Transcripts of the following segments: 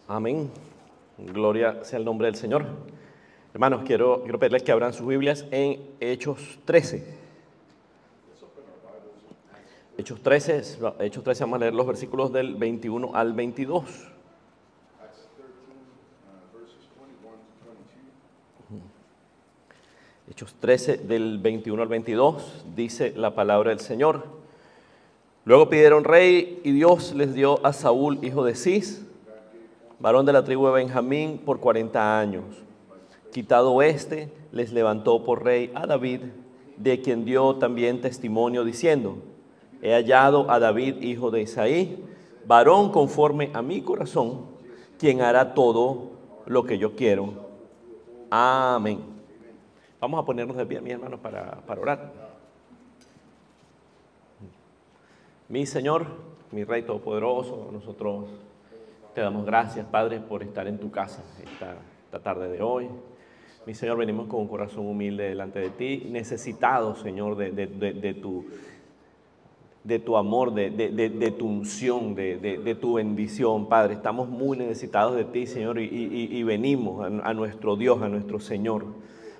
Amén. Gloria sea el nombre del Señor. Hermanos, quiero pedirles que abran sus Biblias en Hechos 13. Hechos 13, vamos a leer los versículos del 21 al 22. Hechos 13, del 21 al 22, dice la palabra del Señor. Luego pidieron rey y Dios les dio a Saúl, hijo de Cis, varón de la tribu de Benjamín, por 40 años. Quitado les levantó por rey a David, de quien dio también testimonio diciendo: he hallado a David, hijo de Isaí, varón conforme a mi corazón, quien hará todo lo que yo quiero. Amén. Vamos a ponernos de pie, mis hermanos, para orar. Mi Señor, mi Rey Todopoderoso, nosotros te damos gracias, Padre, por estar en tu casa esta tarde de hoy. Mi Señor, venimos con un corazón humilde delante de ti, necesitados, Señor, de tu amor, de tu unción, de tu bendición, Padre. Estamos muy necesitados de ti, Señor, y venimos a nuestro Dios, a nuestro Señor.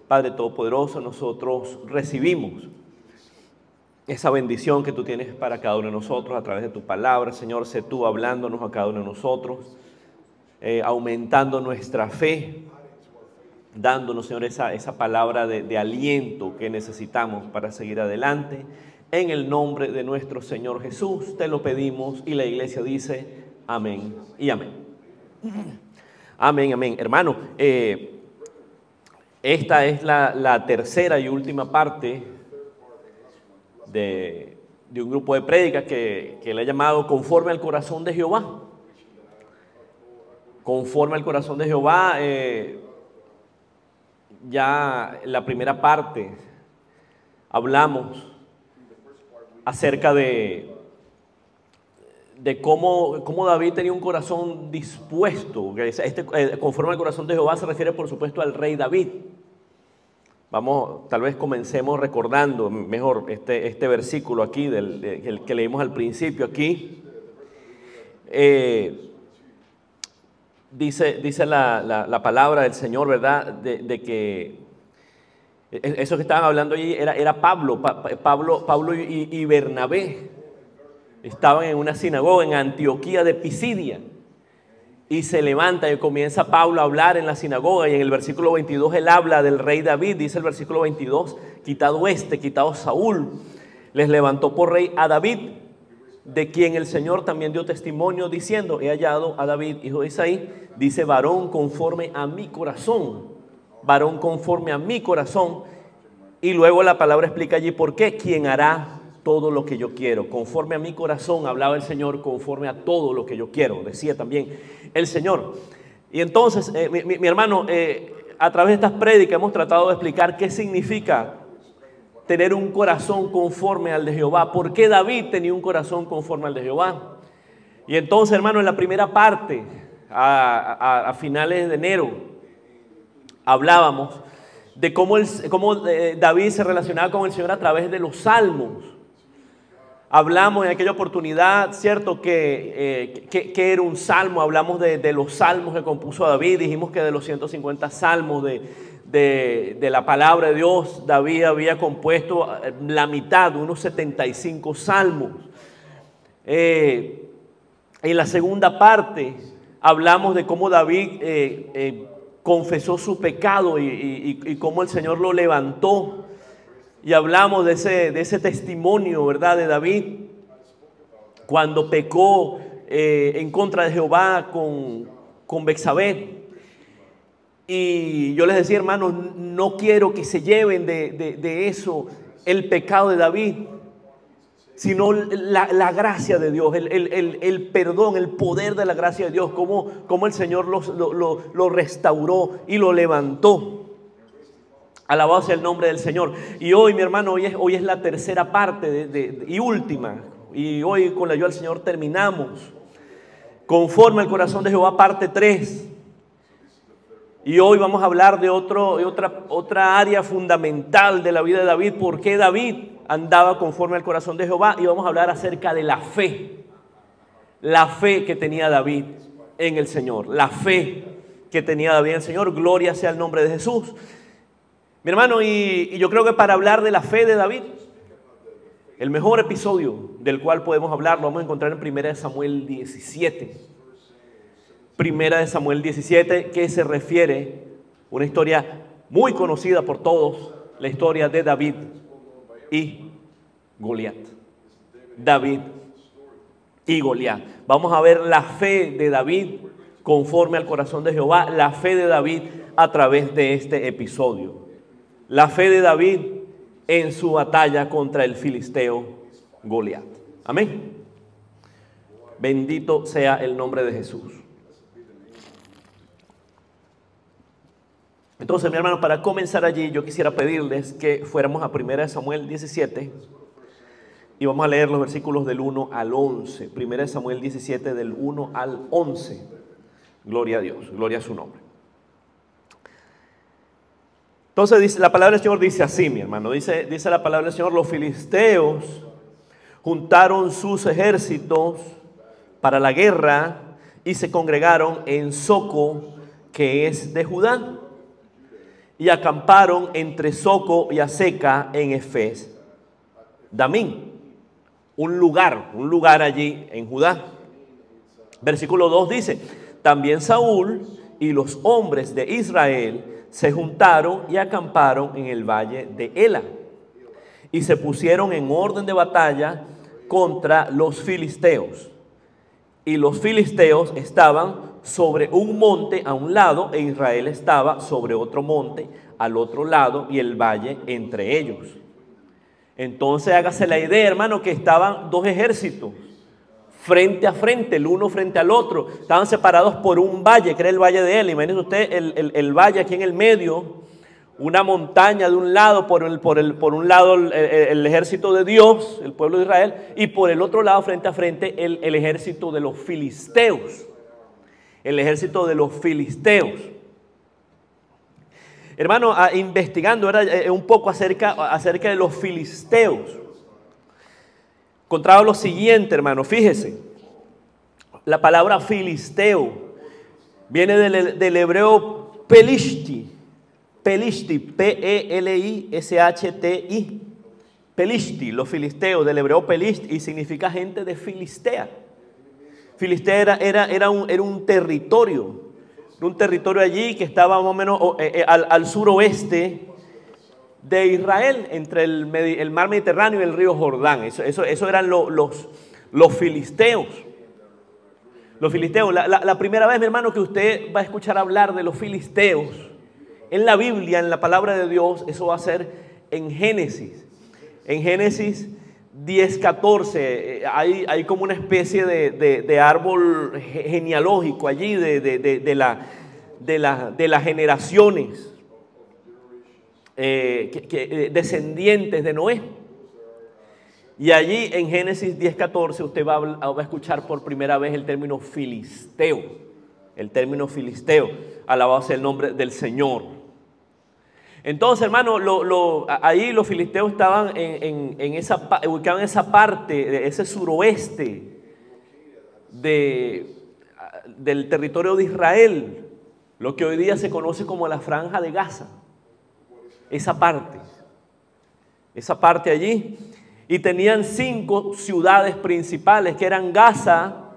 Padre Todopoderoso, nosotros recibimos esa bendición que tú tienes para cada uno de nosotros a través de tu palabra. Señor, sé tú hablándonos a cada uno de nosotros, aumentando nuestra fe, dándonos, Señor, esa palabra de aliento que necesitamos para seguir adelante. En el nombre de nuestro Señor Jesús te lo pedimos, y la iglesia dice amén y amén. Amén, amén. Hermano, esta es la tercera y última parte de un grupo de prédicas que le he llamado Conforme al Corazón de Jehová. Conforme al Corazón de Jehová. Ya en la primera parte hablamos acerca de cómo David tenía un corazón dispuesto. Conforme al corazón de Jehová se refiere, por supuesto, al rey David. Tal vez comencemos recordando mejor este versículo aquí, el que leímos al principio aquí. Dice la palabra del Señor, ¿verdad? De que eso que estaban hablando allí era Pablo y Bernabé. Estaban en una sinagoga en Antioquía de Pisidia. Y se levanta y comienza Pablo a hablar en la sinagoga, y en el versículo 22 él habla del rey David. Dice el versículo 22: quitado Saúl, les levantó por rey a David, de quien el Señor también dio testimonio diciendo: he hallado a David, hijo de Isaí, dice, varón conforme a mi corazón, varón conforme a mi corazón. Y luego la palabra explica allí por qué: quien hará todo lo que yo quiero. Conforme a mi corazón, hablaba el Señor, conforme a todo lo que yo quiero, decía también el Señor. Y entonces, mi hermano, a través de estas prédicas hemos tratado de explicar qué significa tener un corazón conforme al de Jehová. ¿Por qué David tenía un corazón conforme al de Jehová? Y entonces, hermano, en la primera parte, a finales de enero, hablábamos de cómo David se relacionaba con el Señor a través de los salmos. Hablamos en aquella oportunidad, ¿cierto?, que era un salmo. Hablamos de los salmos que compuso David. Dijimos que de los 150 salmos de la palabra de Dios, David había compuesto la mitad, unos 75 salmos. En la segunda parte hablamos de cómo David confesó su pecado y cómo el Señor lo levantó. Y hablamos de ese testimonio, ¿verdad?, de David cuando pecó en contra de Jehová con Betsabé. Y yo les decía, hermanos, no quiero que se lleven de eso el pecado de David, sino la gracia de Dios, el perdón, el poder de la gracia de Dios, cómo el Señor lo restauró y lo levantó. Alabado sea el nombre del Señor. Y hoy, mi hermano, hoy es la tercera parte y última. Y hoy, con la ayuda del Señor, terminamos Conforme al Corazón de Jehová, parte 3. Y hoy vamos a hablar de otra área fundamental de la vida de David. ¿Por qué David andaba conforme al corazón de Jehová? Y vamos a hablar acerca de la fe que tenía David. en el Señor, la fe que tenía David en el Señor. Gloria sea el nombre de Jesús. Mi hermano, y yo creo que para hablar de la fe de David, el mejor episodio del cual podemos hablar lo vamos a encontrar en 1 Samuel 17. 1 Samuel 17, que se refiere a una historia muy conocida por todos, la historia de David y Goliat. David y Goliat. Vamos a ver la fe de David conforme al corazón de Jehová, la fe de David a través de este episodio. La fe de David en su batalla contra el filisteo Goliat. Amén. Bendito sea el nombre de Jesús. Entonces, mi hermano, para comenzar allí, yo quisiera pedirles que fuéramos a 1 Samuel 17 y vamos a leer los versículos del 1 al 11. 1 Samuel 17 del 1 al 11. Gloria a Dios, gloria a su nombre. Entonces dice, la palabra del Señor dice así, mi hermano, dice la palabra del Señor: los filisteos juntaron sus ejércitos para la guerra y se congregaron en Soco, que es de Judá, y acamparon entre Soco y Aseca en Efes Damín, un lugar allí en Judá. Versículo 2 dice: también Saúl y los hombres de Israel se juntaron y acamparon en el valle de Ela y se pusieron en orden de batalla contra los filisteos. Y los filisteos estaban sobre un monte a un lado e Israel estaba sobre otro monte al otro lado y el valle entre ellos. Entonces hágase la idea, hermano, que estaban dos ejércitos frente a frente, el uno frente al otro. Estaban separados por un valle, que era el valle de Ela. Imagínese usted el valle aquí en el medio, una montaña de un lado, por un lado el ejército de Dios, el pueblo de Israel, y por el otro lado, frente a frente, el ejército de los filisteos. El ejército de los filisteos. Hermano, investigando un poco acerca de los filisteos, encontraba lo siguiente, hermano, fíjese. La palabra filisteo viene del hebreo pelishti, P-E-L-I-S-H-T-I, pelishti, los filisteos, del hebreo pelishti, y significa gente de Filistea. Filistea era un territorio allí que estaba más o menos al suroeste de Israel, entre el mar Mediterráneo y el río Jordán. Eso eran los filisteos. Los filisteos. La primera vez, mi hermano, que usted va a escuchar hablar de los filisteos en la Biblia, en la palabra de Dios, eso va a ser en Génesis. En Génesis 10:14, hay como una especie de árbol genealógico allí de las generaciones descendientes de Noé. Y allí en Génesis 10:14 usted va a escuchar por primera vez el término filisteo. El término filisteo, alabado sea el nombre del Señor. Entonces, hermano, ahí los filisteos estaban ubicados en esa parte, de ese suroeste del territorio de Israel, lo que hoy día se conoce como la Franja de Gaza. Esa parte allí. Y tenían 5 ciudades principales, que eran Gaza,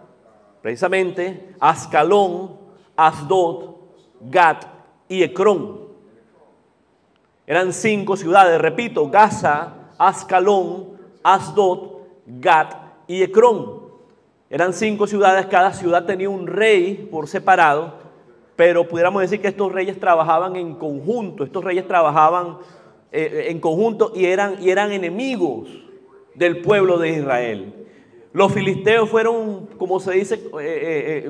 precisamente, Ascalón, Asdod, Gat y Ecrón. Eran 5 ciudades, repito: Gaza, Ascalón, Asdod, Gat y Ecrón. Eran 5 ciudades, cada ciudad tenía un rey por separado, pero pudiéramos decir que estos reyes trabajaban en conjunto. Estos reyes trabajaban en conjunto y eran enemigos del pueblo de Israel. Los filisteos fueron, como se dice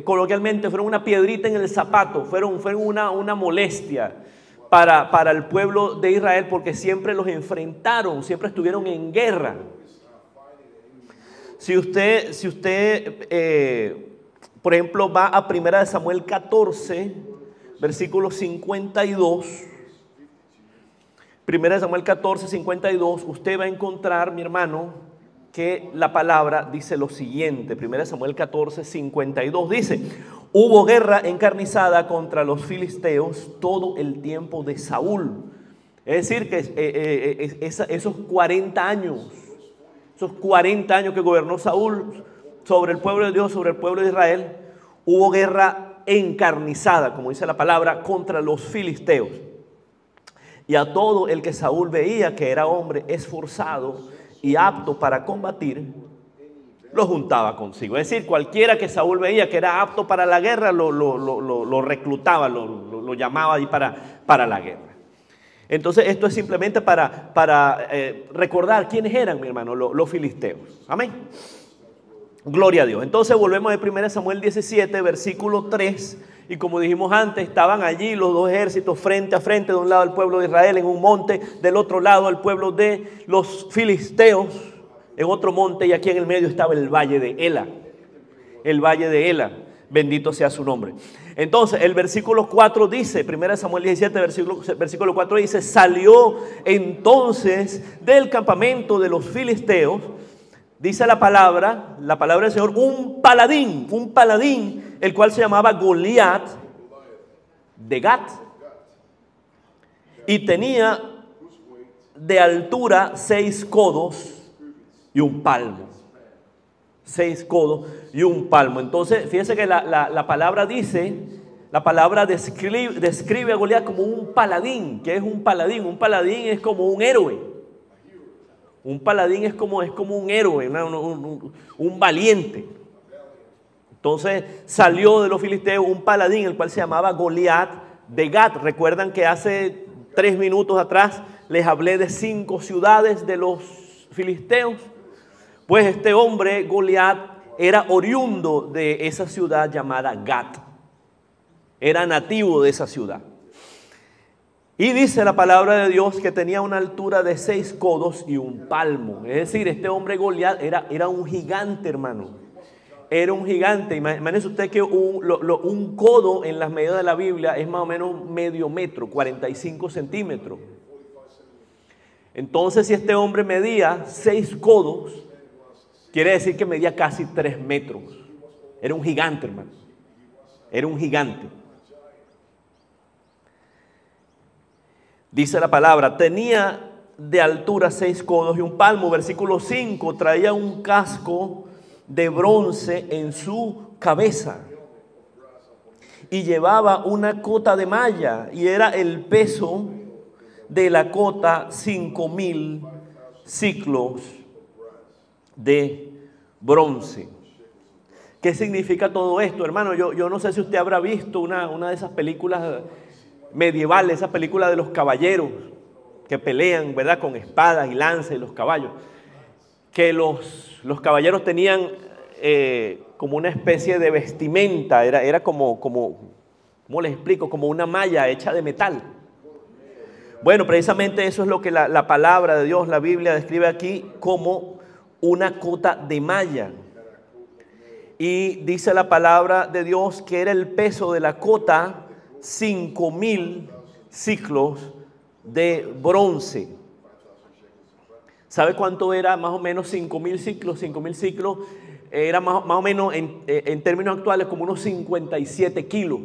coloquialmente, fueron una piedrita en el zapato, fueron una molestia para el pueblo de Israel, porque siempre los enfrentaron, siempre estuvieron en guerra. Si usted por ejemplo, va a 1 Samuel 14, versículo 52. 1 Samuel 14, 52, usted va a encontrar, mi hermano, que la palabra dice lo siguiente. 1 Samuel 14, 52 dice: Hubo guerra encarnizada contra los filisteos todo el tiempo de Saúl. Es decir, que esos 40 años que gobernó Saúl sobre el pueblo de Dios, sobre el pueblo de Israel, hubo guerra encarnizada, como dice la palabra, contra los filisteos. Y a todo el que Saúl veía que era hombre esforzado y apto para combatir, lo juntaba consigo. Es decir, cualquiera que Saúl veía que era apto para la guerra, lo reclutaba, lo llamaba ahí para la guerra. Entonces esto es simplemente para recordar quiénes eran, mi hermano, los filisteos. Amén. Gloria a Dios. Entonces volvemos a 1 Samuel 17, versículo 3. Y como dijimos antes, estaban allí los dos ejércitos frente a frente. De un lado el pueblo de Israel en un monte, del otro lado el pueblo de los filisteos en otro monte, y aquí en el medio estaba el valle de Ela. El valle de Ela, bendito sea su nombre. Entonces el versículo 4 dice, 1 Samuel 17, versículo 4 dice: salió entonces del campamento de los filisteos, dice la palabra del Señor, un paladín, el cual se llamaba Goliat de Gat, y tenía de altura 6 codos y un palmo. 6 codos y un palmo. Entonces, fíjense que la palabra dice, la palabra describe a Goliat como un paladín. ¿Qué es un paladín? Un paladín es como un héroe. Un paladín es como un héroe, un valiente. Entonces salió de los filisteos un paladín, el cual se llamaba Goliat de Gat. Recuerdan que hace 3 minutos atrás les hablé de 5 ciudades de los filisteos. Pues este hombre, Goliat, era oriundo de esa ciudad llamada Gat. Era nativo de esa ciudad. Y dice la palabra de Dios que tenía una altura de 6 codos y un palmo. Es decir, este hombre Goliat era un gigante, hermano. Era un gigante. Imagínese usted que un codo en las medidas de la Biblia es más o menos medio metro, 45 centímetros. Entonces, si este hombre medía 6 codos, quiere decir que medía casi 3 metros. Era un gigante, hermano. Era un gigante. Dice la palabra, tenía de altura 6 codos y un palmo. Versículo 5, traía un casco de bronce en su cabeza y llevaba una cota de malla, y era el peso de la cota 5,000 ciclos de bronce. ¿Qué significa todo esto, hermano? Yo no sé si usted habrá visto una de esas películas medievales, esa película de los caballeros que pelean, ¿verdad?, con espadas y lanzas y los caballos. Que los caballeros tenían como una especie de vestimenta, era como, ¿cómo les explico? Como una malla hecha de metal. Bueno, precisamente eso es lo que la palabra de Dios, la Biblia, describe aquí como una cota de malla. Y dice la palabra de Dios que era el peso de la cota 5,000 ciclos de bronce. ¿Sabe cuánto era más o menos 5,000 ciclos? 5,000 ciclos era más o menos en términos actuales como unos 57 kilos.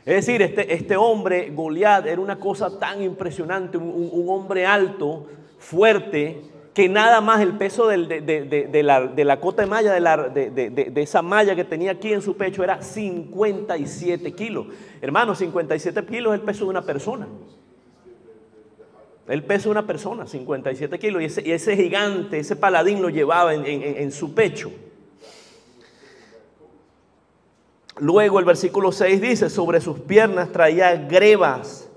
Es decir, este hombre, Goliat, era una cosa tan impresionante, un hombre alto, fuerte, que nada más el peso de la cota de malla, de esa malla que tenía aquí en su pecho, era 57 kilos. Hermano, 57 kilos es el peso de una persona. El peso de una persona, 57 kilos. Y ese gigante, ese paladín lo llevaba en su pecho. Luego el versículo 6 dice, sobre sus piernas traía grebas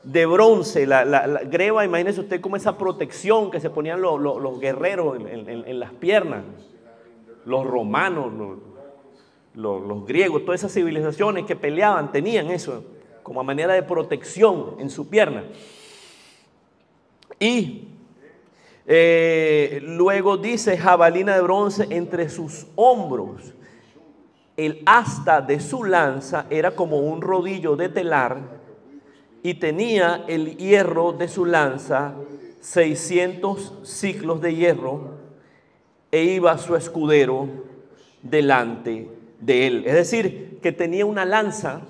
de bronce. La greba, imagínese usted como esa protección que se ponían los guerreros en las piernas. Los romanos, los griegos, todas esas civilizaciones que peleaban tenían eso como manera de protección en su pierna. Y luego dice jabalina de bronce entre sus hombros. El asta de su lanza era como un rodillo de telar, y tenía el hierro de su lanza 600 ciclos de hierro, e iba su escudero delante de él. Es decir, que tenía una lanza,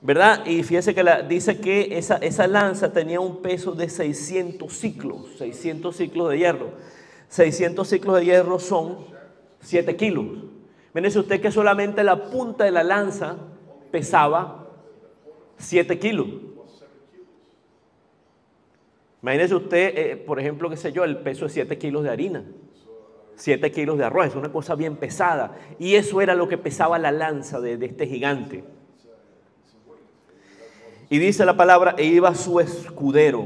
¿verdad? Y fíjese que dice que esa lanza tenía un peso de 600 ciclos de hierro. 600 ciclos de hierro son 7 kilos. Imagínese usted que solamente la punta de la lanza pesaba 7 kilos. Imagínese usted, por ejemplo, qué sé yo, el peso de 7 kilos de harina, 7 kilos de arroz, es una cosa bien pesada. Y eso era lo que pesaba la lanza de este gigante. Y dice la palabra, e iba su escudero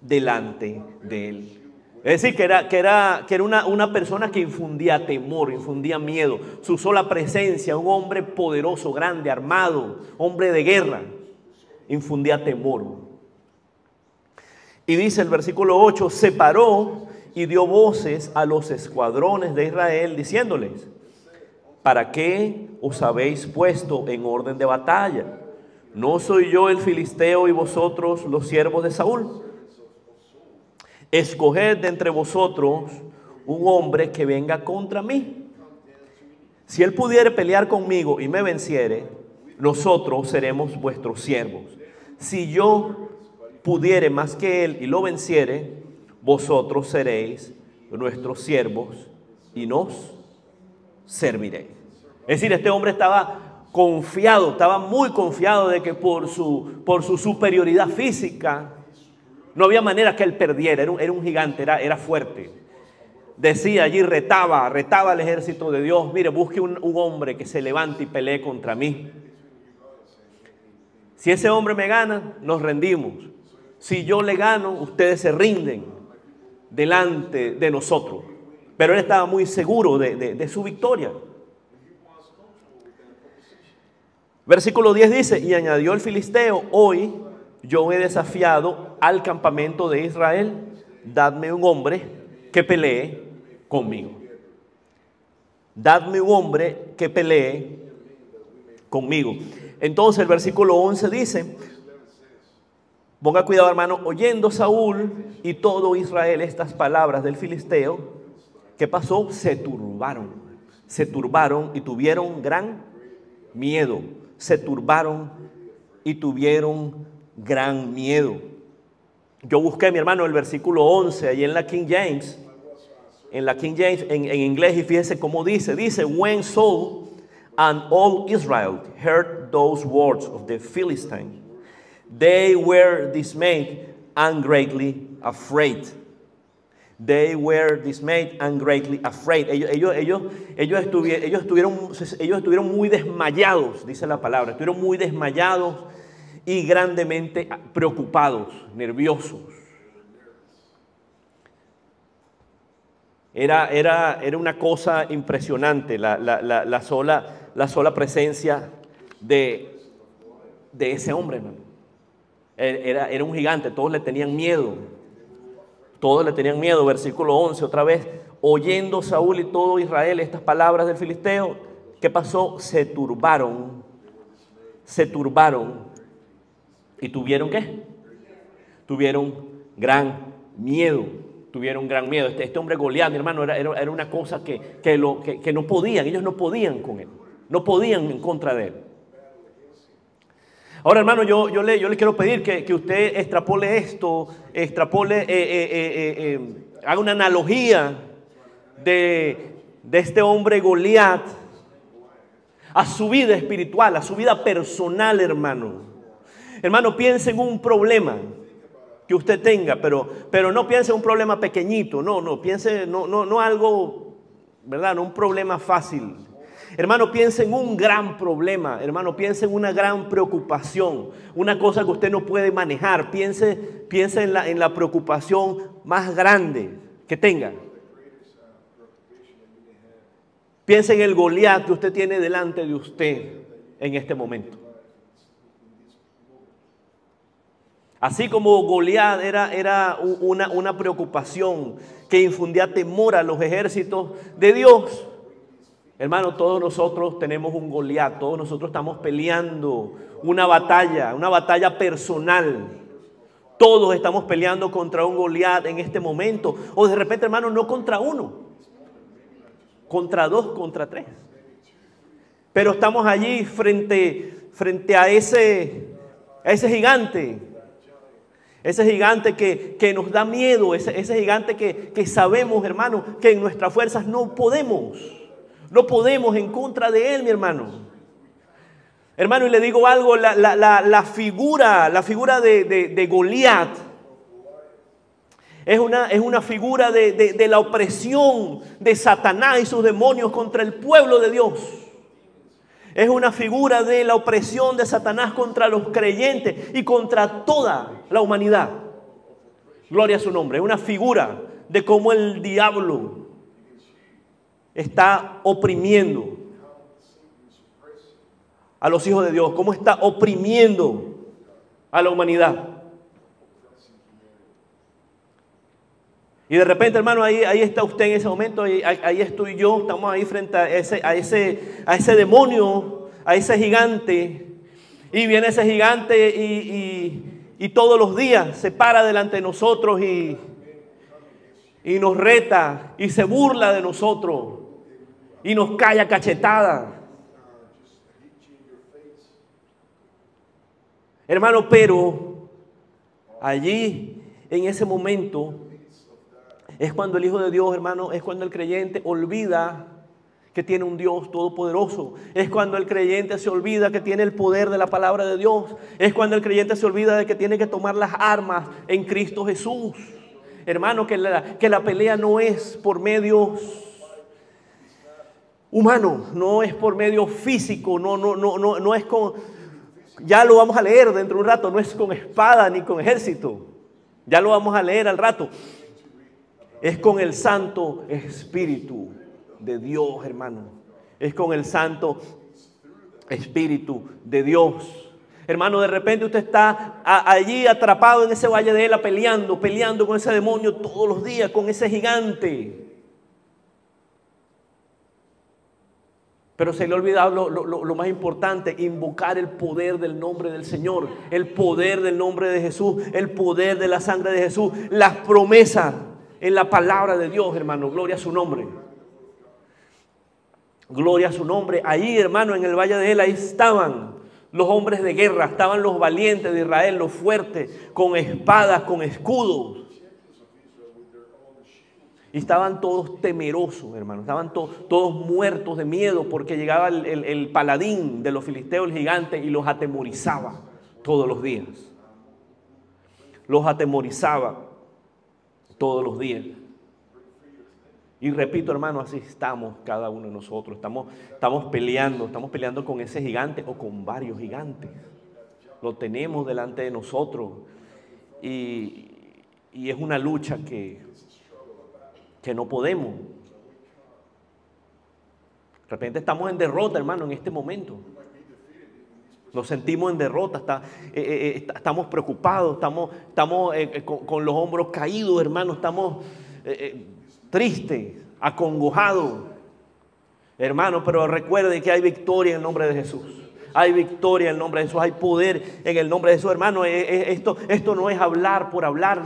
delante de él. Es decir, que era una persona que infundía temor, infundía miedo. Su sola presencia, un hombre poderoso, grande, armado, hombre de guerra, infundía temor. Y dice el versículo 8, se paró y dio voces a los escuadrones de Israel, diciéndoles, ¿para qué os habéis puesto en orden de batalla? ¿No soy yo el filisteo y vosotros los siervos de Saúl? Escoged de entre vosotros un hombre que venga contra mí. Si él pudiere pelear conmigo y me venciere, nosotros seremos vuestros siervos. Si yo pudiere más que él y lo venciere, vosotros seréis nuestros siervos y nos serviréis. Es decir, este hombre estaba confiado, estaba muy confiado de que por su superioridad física no había manera que él perdiera. Era un gigante, era fuerte. Decía allí, retaba al ejército de Dios, mire, busque un hombre que se levante y pelee contra mí. Si ese hombre me gana, nos rendimos. Si yo le gano, ustedes se rinden delante de nosotros. Pero él estaba muy seguro de su victoria. Versículo 10 dice, y añadió el filisteo, hoy yo he desafiado al campamento de Israel, dadme un hombre que pelee conmigo. Dadme un hombre que pelee conmigo. Entonces el versículo 11 dice, ponga cuidado hermano, oyendo Saúl y todo Israel estas palabras del filisteo, ¿qué pasó? Se turbaron y tuvieron gran miedo. Se turbaron y tuvieron gran miedo. Yo busqué, mi hermano, el versículo 11 ahí en la King James, en inglés, y fíjense cómo dice, when Saul and all Israel heard those words of the Philistine, they were dismayed and greatly afraid. They were dismayed and greatly afraid. Ellos estuvieron muy desmayados, dice la palabra. Estuvieron muy desmayados y grandemente preocupados, nerviosos. Era una cosa impresionante la sola presencia de ese hombre, hermano. Era un gigante, todos le tenían miedo. Todos le tenían miedo. Versículo 11 otra vez. Oyendo Saúl y todo Israel estas palabras del filisteo, ¿qué pasó? Se turbaron. ¿Y tuvieron qué? Tuvieron gran miedo. Este hombre Goliat, mi hermano, era una cosa que no podían. Ellos no podían con él. No podían en contra de él. Ahora, hermano, yo le quiero pedir que usted extrapole esto, haga una analogía de este hombre Goliat a su vida espiritual, a su vida personal, hermano. Hermano, piense en un problema que usted tenga, pero no piense en un problema pequeñito, piense, no algo, ¿verdad? No un problema fácil. Hermano, piense en un gran problema, hermano, piense en una gran preocupación, una cosa que usted no puede manejar. Piense en la preocupación más grande que tenga. Piense en el Goliat que usted tiene delante de usted en este momento. Así como Goliat era una preocupación que infundía temor a los ejércitos de Dios. Hermano, todos nosotros tenemos un Goliat, todos nosotros estamos peleando una batalla personal. Todos estamos peleando contra un Goliat en este momento. O de repente, hermano, no contra uno, contra dos, contra tres. Pero estamos allí frente a ese gigante. Ese gigante que nos da miedo, ese gigante que sabemos, hermano, que en nuestras fuerzas no podemos en contra de él, mi hermano. Hermano, y le digo algo, la figura de Goliat es una figura de la opresión de Satanás y sus demonios contra el pueblo de Dios. Es una figura de la opresión de Satanás contra los creyentes y contra toda la humanidad. Gloria a su nombre. Es una figura de cómo el diablo está oprimiendo a los hijos de Dios, cómo está oprimiendo a la humanidad. Y de repente, hermano, ahí está usted en ese momento, ahí estoy yo, estamos ahí frente a ese demonio, a ese gigante. Y viene ese gigante y todos los días se para delante de nosotros y nos reta y se burla de nosotros y nos cae a cachetada. Hermano, pero allí, en ese momento, es cuando el Hijo de Dios, hermano, es cuando el creyente olvida que tiene un Dios todopoderoso. Es cuando el creyente se olvida que tiene el poder de la palabra de Dios. Es cuando el creyente se olvida de que tiene que tomar las armas en Cristo Jesús. Hermano, que la pelea no es por medios humanos, no es por medio físico, no es con... Ya lo vamos a leer dentro de un rato, no es con espada ni con ejército. Ya lo vamos a leer al rato. Es con el Santo Espíritu de Dios, hermano. Es con el Santo Espíritu de Dios. Hermano, de repente usted está allí atrapado en ese valle de Ela, peleando con ese demonio todos los días, con ese gigante. Pero se le ha olvidado lo más importante, invocar el poder del nombre del Señor, el poder del nombre de Jesús, el poder de la sangre de Jesús, las promesas en la palabra de Dios, hermano. Gloria a su nombre. Gloria a su nombre. Ahí, hermano, en el valle de Ela, ahí estaban los hombres de guerra, estaban los valientes de Israel, los fuertes, con espadas, con escudos. Y estaban todos temerosos, hermano. Estaban todos muertos de miedo porque llegaba el paladín de los filisteos, el gigante, y los atemorizaba todos los días. Los atemorizaba todos los días. Y repito, hermano, así estamos cada uno de nosotros. Estamos peleando con ese gigante o con varios gigantes. Lo tenemos delante de nosotros. Y es una lucha que no podemos. De repente estamos en derrota, hermano, en este momento. Nos sentimos en derrota, estamos preocupados, estamos con los hombros caídos, hermano, estamos tristes, acongojados. Hermano, pero recuerde que hay victoria en el nombre de Jesús. Hay victoria en el nombre de Jesús, hay poder en el nombre de Jesús, hermano. Esto no es hablar por hablar.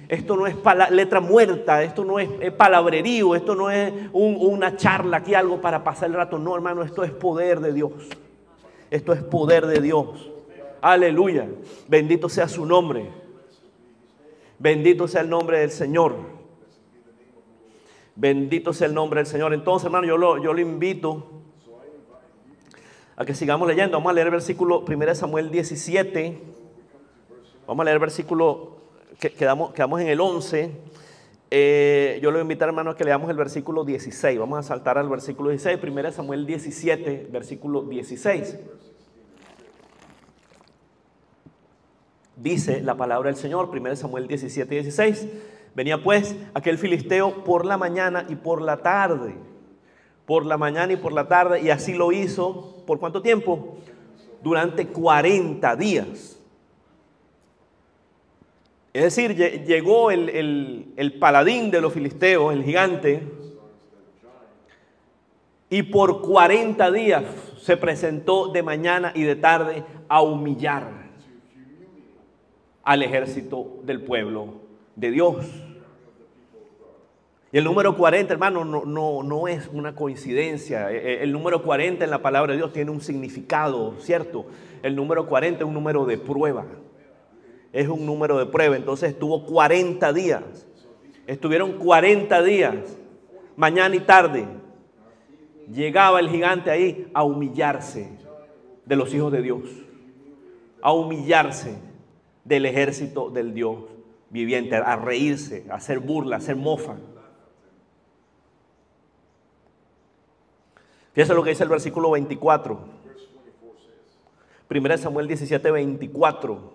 Esto no es letra muerta, esto no es palabrerío, esto no es una charla aquí, algo para pasar el rato. No, hermano, esto es poder de Dios. Esto es poder de Dios. Aleluya. Bendito sea su nombre. Bendito sea el nombre del Señor. Bendito sea el nombre del Señor. Entonces, hermano, yo lo invito a que sigamos leyendo. Vamos a leer el versículo 1 Samuel 17. Vamos a leer el versículo... Quedamos en el 11. Yo le voy a invitar, hermano, a que leamos el versículo 16. Vamos a saltar al versículo 16. 1 Samuel 17, versículo 16. Dice la palabra del Señor, 1 Samuel 17, 16. Venía pues aquel filisteo por la mañana y por la tarde. Por la mañana y por la tarde. Y así lo hizo. ¿Por cuánto tiempo? Durante 40 días. Es decir, llegó el paladín de los filisteos, el gigante, y por 40 días se presentó de mañana y de tarde a humillar al ejército del pueblo de Dios. Y el número 40, hermano, no es una coincidencia. El número 40 en la palabra de Dios tiene un significado, ¿cierto? El número 40 es un número de prueba. Es un número de prueba. Entonces estuvo 40 días. Estuvieron 40 días, mañana y tarde. Llegaba el gigante ahí a humillarse de los hijos de Dios. A humillarse del ejército del Dios viviente. A reírse, a hacer burla, a hacer mofa. Fíjense lo que dice el versículo 24. 1 Samuel 17, 24.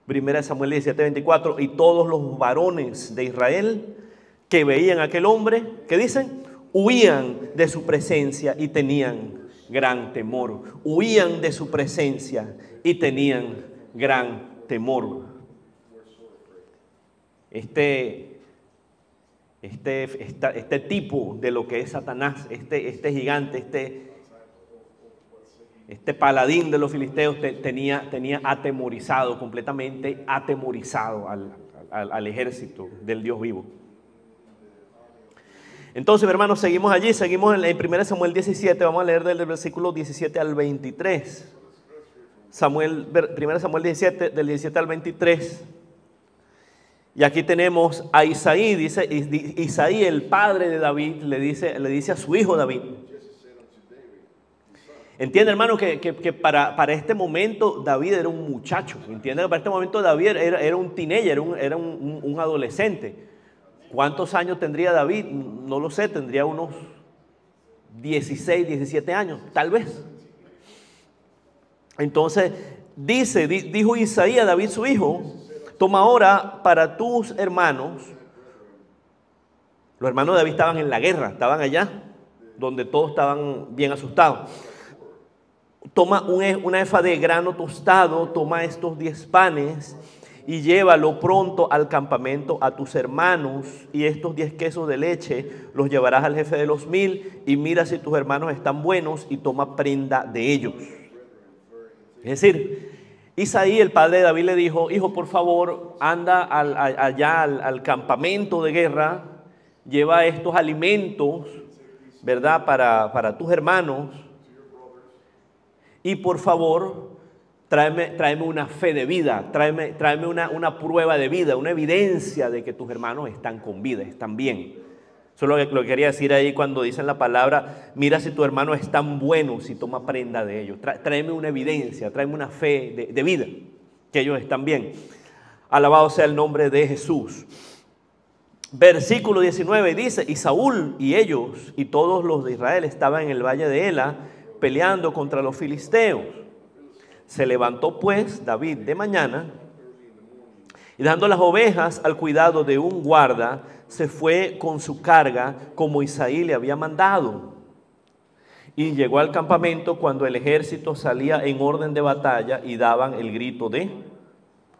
1 Samuel 17, 24. Y todos los varones de Israel que veían a aquel hombre, ¿qué dicen? Huían de su presencia y tenían gran temor. Huían de su presencia y tenían gran temor. Este tipo de lo que es Satanás, este gigante, este paladín de los filisteos tenía atemorizado, completamente atemorizado al ejército del Dios vivo. Entonces, hermanos, seguimos allí, seguimos en 1 Samuel 17, vamos a leer del versículo 17 al 23. 1 Samuel 17, del 17 al 23. Y aquí tenemos a Isaí, dice Isaí, el padre de David, le dice a su hijo David. Entiende, hermano, que para este momento David era un muchacho. Entiende que para este momento David era un teenager, era un adolescente. ¿Cuántos años tendría David? No lo sé, tendría unos 16, 17 años, tal vez. Entonces, dijo Isaí a David su hijo: toma ahora para tus hermanos. Los hermanos de David estaban en la guerra, estaban allá, donde todos estaban bien asustados. Toma una efa de grano tostado, toma estos 10 panes y llévalo pronto al campamento a tus hermanos, y estos 10 quesos de leche los llevarás al jefe de los 1000 y mira si tus hermanos están buenos y toma prenda de ellos. Es decir, Isaí, el padre de David, le dijo: hijo, por favor, anda allá al campamento de guerra, lleva estos alimentos, ¿verdad?, para tus hermanos, y por favor, tráeme una fe de vida, tráeme una prueba de vida, una evidencia de que tus hermanos están con vida, están bien. Eso es lo que quería decir ahí cuando dicen la palabra: mira si tus hermanos están buenos y toma prenda de ellos. Tráeme una evidencia, tráeme una fe de vida, que ellos están bien. Alabado sea el nombre de Jesús. Versículo 19 dice: y Saúl y ellos y todos los de Israel estaban en el valle de Ela peleando contra los filisteos. Se levantó pues David de mañana y, dejando las ovejas al cuidado de un guarda, se fue con su carga como Isaí le había mandado. Y llegó al campamento cuando el ejército salía en orden de batalla y daban el grito de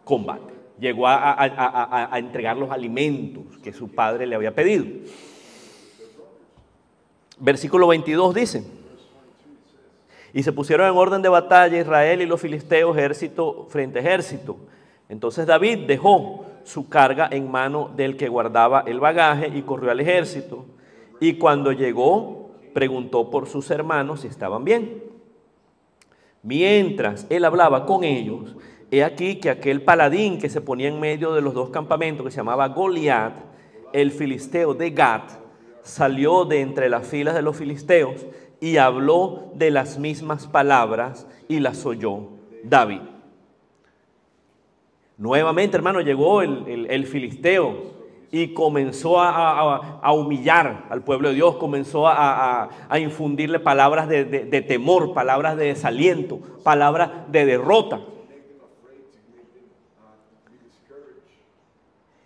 combate. Llegó a entregar los alimentos que su padre le había pedido. Versículo 22 dice: y se pusieron en orden de batalla Israel y los filisteos, ejército frente a ejército. Entonces David dejó su carga en mano del que guardaba el bagaje y corrió al ejército. Y cuando llegó, preguntó por sus hermanos si estaban bien. Mientras él hablaba con ellos, he aquí que aquel paladín que se ponía en medio de los dos campamentos, que se llamaba Goliat, el filisteo de Gat, salió de entre las filas de los filisteos y habló de las mismas palabras y las oyó David. Nuevamente, hermano, llegó el filisteo y comenzó a humillar al pueblo de Dios, comenzó a infundirle palabras de temor, palabras de desaliento, palabras de derrota.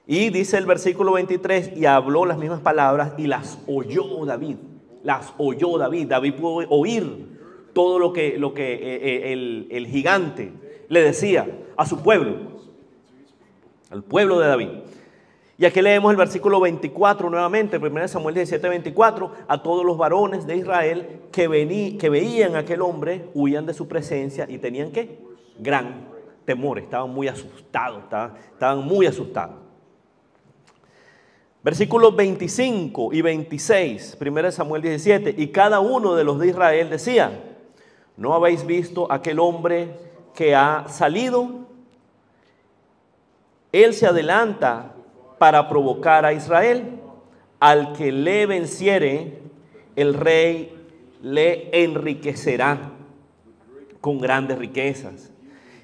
Y dice el versículo 23, y habló las mismas palabras y las oyó David. Las oyó David. David pudo oír todo lo que el gigante le decía a su pueblo, al pueblo de David. Y aquí leemos el versículo 24 nuevamente, 1 Samuel 17, 24. A todos los varones de Israel que veían a aquel hombre, huían de su presencia y tenían ¿qué? Gran temor. Estaban muy asustados, estaban muy asustados. Versículos 25 y 26, 1 Samuel 17. Y cada uno de los de Israel decía: ¿no habéis visto aquel hombre que ha salido? Él se adelanta para provocar a Israel. Al que le venciere, el rey le enriquecerá con grandes riquezas,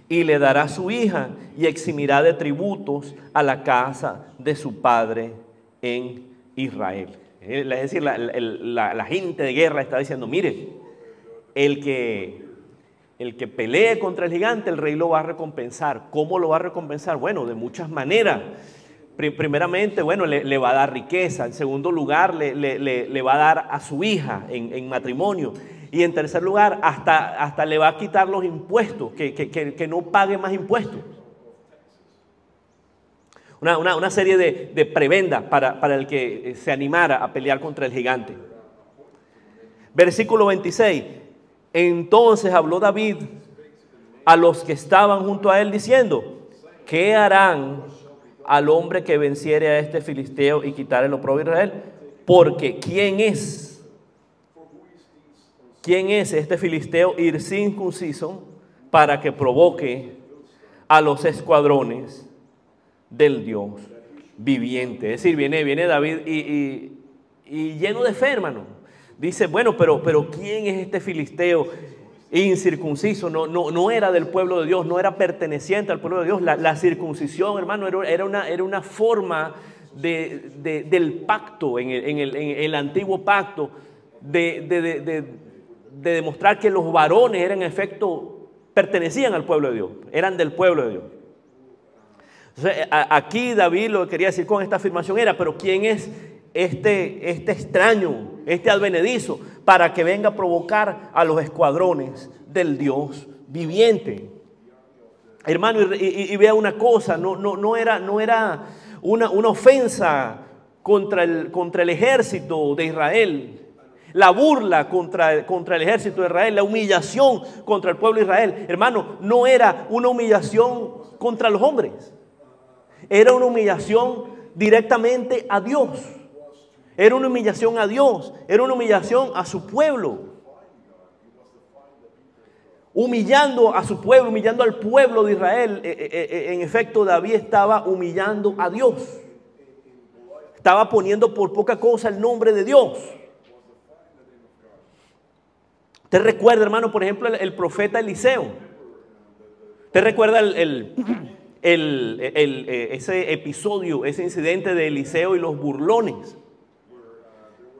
y le dará su hija, y eximirá de tributos a la casa de su padre en Israel. Es decir, la gente de guerra está diciendo: mire, el que pelee contra el gigante, el rey lo va a recompensar. ¿Cómo lo va a recompensar? Bueno, de muchas maneras. Primeramente, bueno, le va a dar riqueza. En segundo lugar, le va a dar a su hija en matrimonio. Y en tercer lugar, hasta le va a quitar los impuestos, que no pague más impuestos. Una serie de prebendas para el que se animara a pelear contra el gigante. Versículo 26. Entonces habló David a los que estaban junto a él diciendo: ¿qué harán al hombre que venciere a este filisteo y quitare el oprobio de Israel? Porque ¿quién es este filisteo incircunciso para que provoque a los escuadrones del Dios viviente? Es decir, viene David y lleno de fe, hermano. Dice: bueno, pero ¿quién es este filisteo incircunciso? No era del pueblo de Dios, no era perteneciente al pueblo de Dios. La circuncisión, hermano, era una forma del pacto, en el antiguo pacto, de demostrar que los varones eran, en efecto, pertenecían al pueblo de Dios, eran del pueblo de Dios. Entonces, aquí David lo que quería decir con esta afirmación era: pero ¿quién es este extraño, este advenedizo, para que venga a provocar a los escuadrones del Dios viviente? Hermano, y vea una cosa, no era una ofensa contra el ejército de Israel. La burla contra el ejército de Israel, la humillación contra el pueblo de Israel, hermano, no era una humillación contra los hombres. Era una humillación directamente a Dios. Era una humillación a Dios, era una humillación a su pueblo. Humillando a su pueblo, humillando al pueblo de Israel. En efecto, David estaba humillando a Dios. Estaba poniendo por poca cosa el nombre de Dios. ¿Te recuerda, hermano, por ejemplo, el profeta Eliseo? ¿Te recuerda ese episodio, ese incidente de Eliseo y los burlones?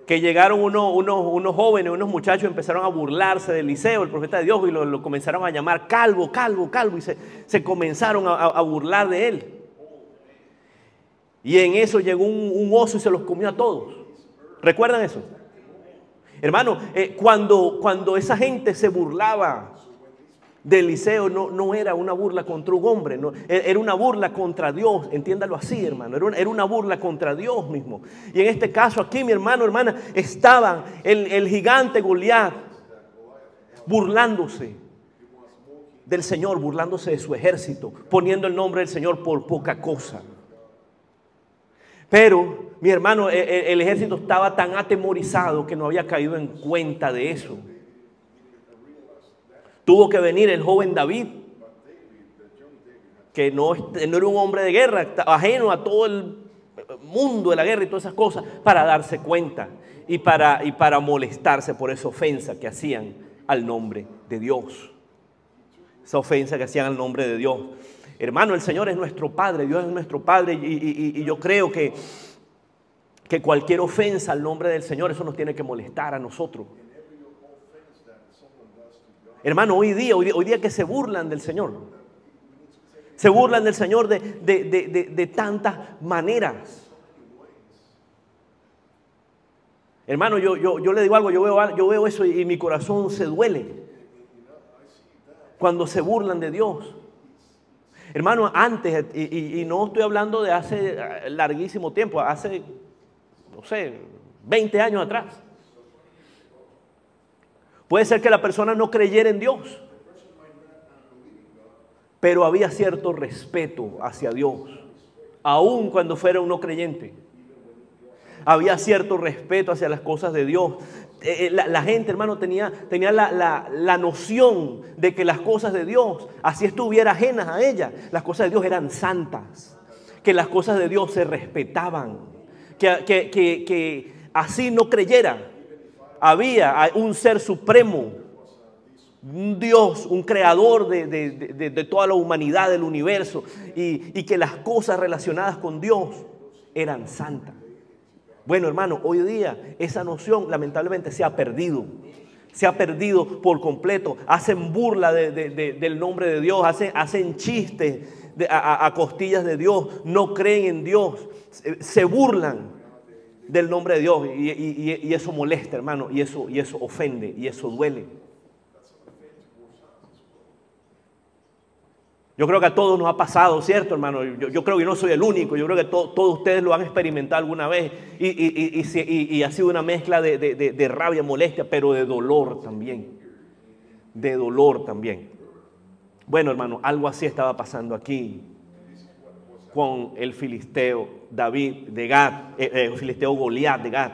Que llegaron unos jóvenes, unos muchachos, empezaron a burlarse de Eliseo, el profeta de Dios, y lo comenzaron a llamar calvo, y se comenzaron a burlar de él. Y en eso llegó un oso y se los comió a todos. ¿Recuerdan eso? Hermano, cuando esa gente se burlaba de Eliseo, no era una burla contra un hombre, no, era una burla contra Dios. Entiéndalo así, hermano, era una burla contra Dios mismo. Y en este caso aquí, mi hermano, hermana, estaban el gigante Goliat burlándose del Señor, burlándose de su ejército, poniendo el nombre del Señor por poca cosa. Pero, mi hermano, el ejército estaba tan atemorizado que no había caído en cuenta de eso. Tuvo que venir el joven David, que no era un hombre de guerra, ajeno a todo el mundo de la guerra y todas esas cosas, para darse cuenta y para molestarse por esa ofensa que hacían al nombre de Dios. Esa ofensa que hacían al nombre de Dios. Hermano, el Señor es nuestro Padre, Dios es nuestro Padre, y yo creo que cualquier ofensa al nombre del Señor, eso nos tiene que molestar a nosotros. Hermano, hoy día que se burlan del Señor. Se burlan del Señor de tantas maneras. Hermano, yo le digo algo, yo veo eso y mi corazón se duele cuando se burlan de Dios. Hermano, antes, y no estoy hablando de hace larguísimo tiempo, hace, no sé, 20 años atrás. Puede ser que la persona no creyera en Dios, pero había cierto respeto hacia Dios, aun cuando fuera un no creyente. había cierto respeto hacia las cosas de Dios. La gente, hermano, tenía la noción de que las cosas de Dios, así estuviera ajenas a ellas, las cosas de Dios eran santas, que las cosas de Dios se respetaban, que así no creyera. Había un ser supremo, un Dios, un creador de toda la humanidad, del universo, y que las cosas relacionadas con Dios eran santas. Bueno, hermano, hoy día esa noción lamentablemente se ha perdido. Se ha perdido por completo. Hacen burla del nombre de Dios, hacen chistes a costillas de Dios, no creen en Dios, se burlan del nombre de Dios y eso molesta, hermano, y eso ofende y eso duele. Yo creo que a todos nos ha pasado, ¿cierto, hermano? Yo creo que no soy el único. Yo creo que todos ustedes lo han experimentado alguna vez y ha sido una mezcla de rabia, molestia, pero de dolor también. De dolor también. Bueno, hermano, algo así estaba pasando aquí con el filisteo David de Gat, el filisteo Goliat de Gat,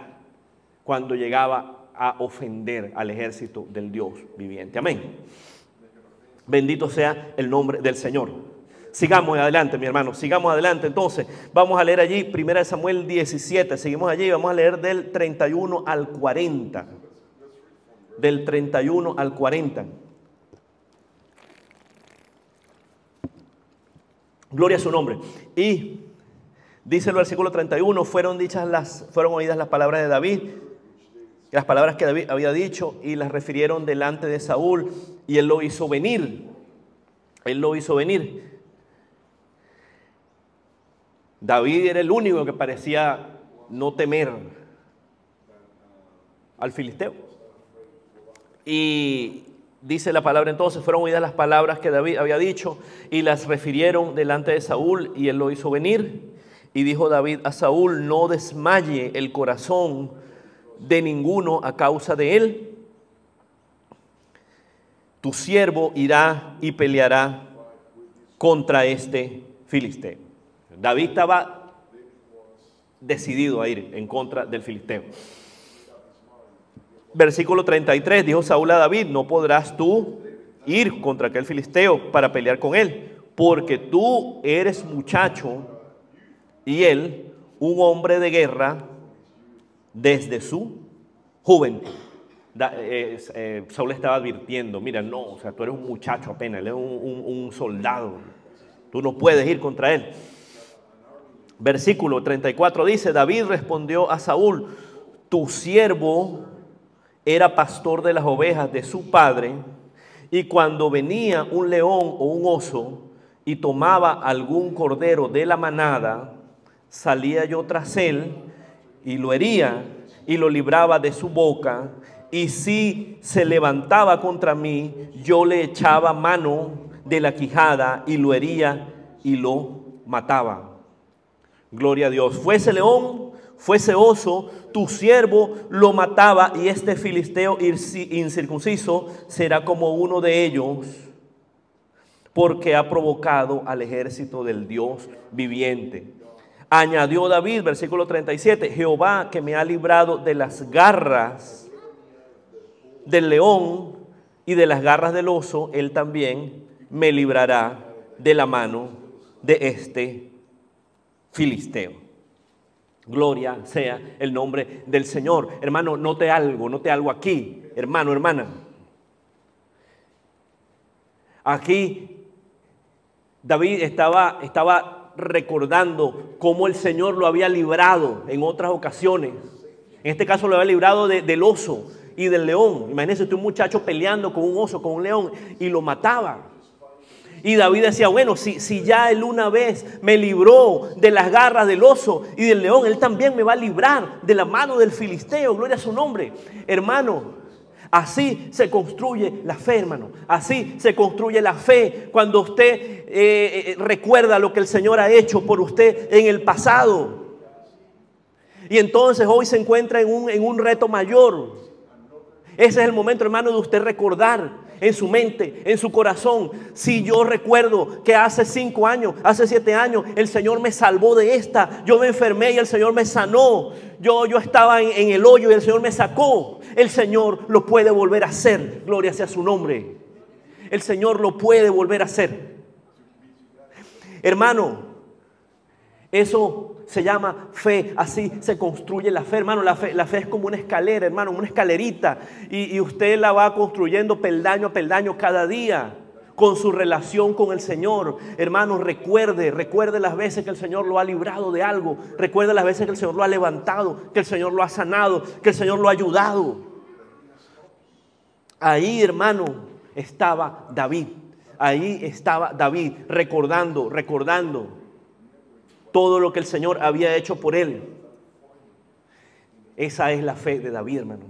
cuando llegaba a ofender al ejército del Dios viviente. Amén. Bendito sea el nombre del Señor. Sigamos adelante, mi hermano, sigamos adelante. Entonces, vamos a leer allí 1 Samuel 17. Seguimos allí, vamos a leer del 31 al 40. Del 31 al 40. Gloria a su nombre. Y dice el versículo 31, fueron oídas las palabras de David, las palabras que David había dicho, y las refirieron delante de Saúl, y él lo hizo venir. Él lo hizo venir. David era el único que parecía no temer al filisteo. Y dice la palabra entonces, fueron oídas las palabras que David había dicho, y las refirieron delante de Saúl, y él lo hizo venir. Y dijo David a Saúl, no desmaye el corazón de ninguno a causa de él. Tu siervo irá y peleará contra este filisteo. David estaba decidido a ir en contra del filisteo. Versículo 33, dijo Saúl a David, no podrás tú ir contra aquel filisteo para pelear con él, porque tú eres muchacho y él un hombre de guerra desde su juventud. Saúl estaba advirtiendo, mira, no, o sea, tú eres un muchacho apenas, él es un soldado, tú no puedes ir contra él. Versículo 34 dice, David respondió a Saúl, tu siervo era pastor de las ovejas de su padre, y cuando venía un león o un oso y tomaba algún cordero de la manada, salía yo tras él y lo hería y lo libraba de su boca, y si se levantaba contra mí, yo le echaba mano de la quijada y lo hería y lo mataba. Gloria a Dios. Fuese león, fuese oso, tu siervo lo mataba, y este filisteo incircunciso será como uno de ellos, porque ha provocado al ejército del Dios viviente. Añadió David, versículo 37, Jehová que me ha librado de las garras del león y de las garras del oso, él también me librará de la mano de este filisteo. Gloria sea el nombre del Señor. Hermano, note algo aquí, hermano, hermana. Aquí David estaba recordando cómo el Señor lo había librado en otras ocasiones. En este caso lo había librado del oso y del león. Imagínense usted un muchacho peleando con un oso, con un león, y lo mataba. Y David decía, bueno, si ya él una vez me libró de las garras del oso y del león, él también me va a librar de la mano del filisteo. Gloria a su nombre. Hermano, así se construye la fe, hermano. Así se construye la fe cuando usted recuerda lo que el Señor ha hecho por usted en el pasado. Y entonces hoy se encuentra en un reto mayor. Ese es el momento, hermano, de usted recordar en su mente, en su corazón. Si yo recuerdo que hace 5 años, hace 7 años, el Señor me salvó de esta. Yo me enfermé y el Señor me sanó. Yo estaba en el hoyo y el Señor me sacó. El Señor lo puede volver a hacer. Gloria sea su nombre. El Señor lo puede volver a hacer. Hermano, eso se llama fe. Así se construye la fe, hermano. La fe es como una escalera, hermano, una escalerita. Y usted la va construyendo peldaño a peldaño cada día con su relación con el Señor. Hermano, recuerde las veces que el Señor lo ha librado de algo. Recuerde las veces que el Señor lo ha levantado, que el Señor lo ha sanado, que el Señor lo ha ayudado. Ahí, hermano, estaba David. Ahí estaba David recordando todo lo que el Señor había hecho por él. Esa es la fe de David, hermano.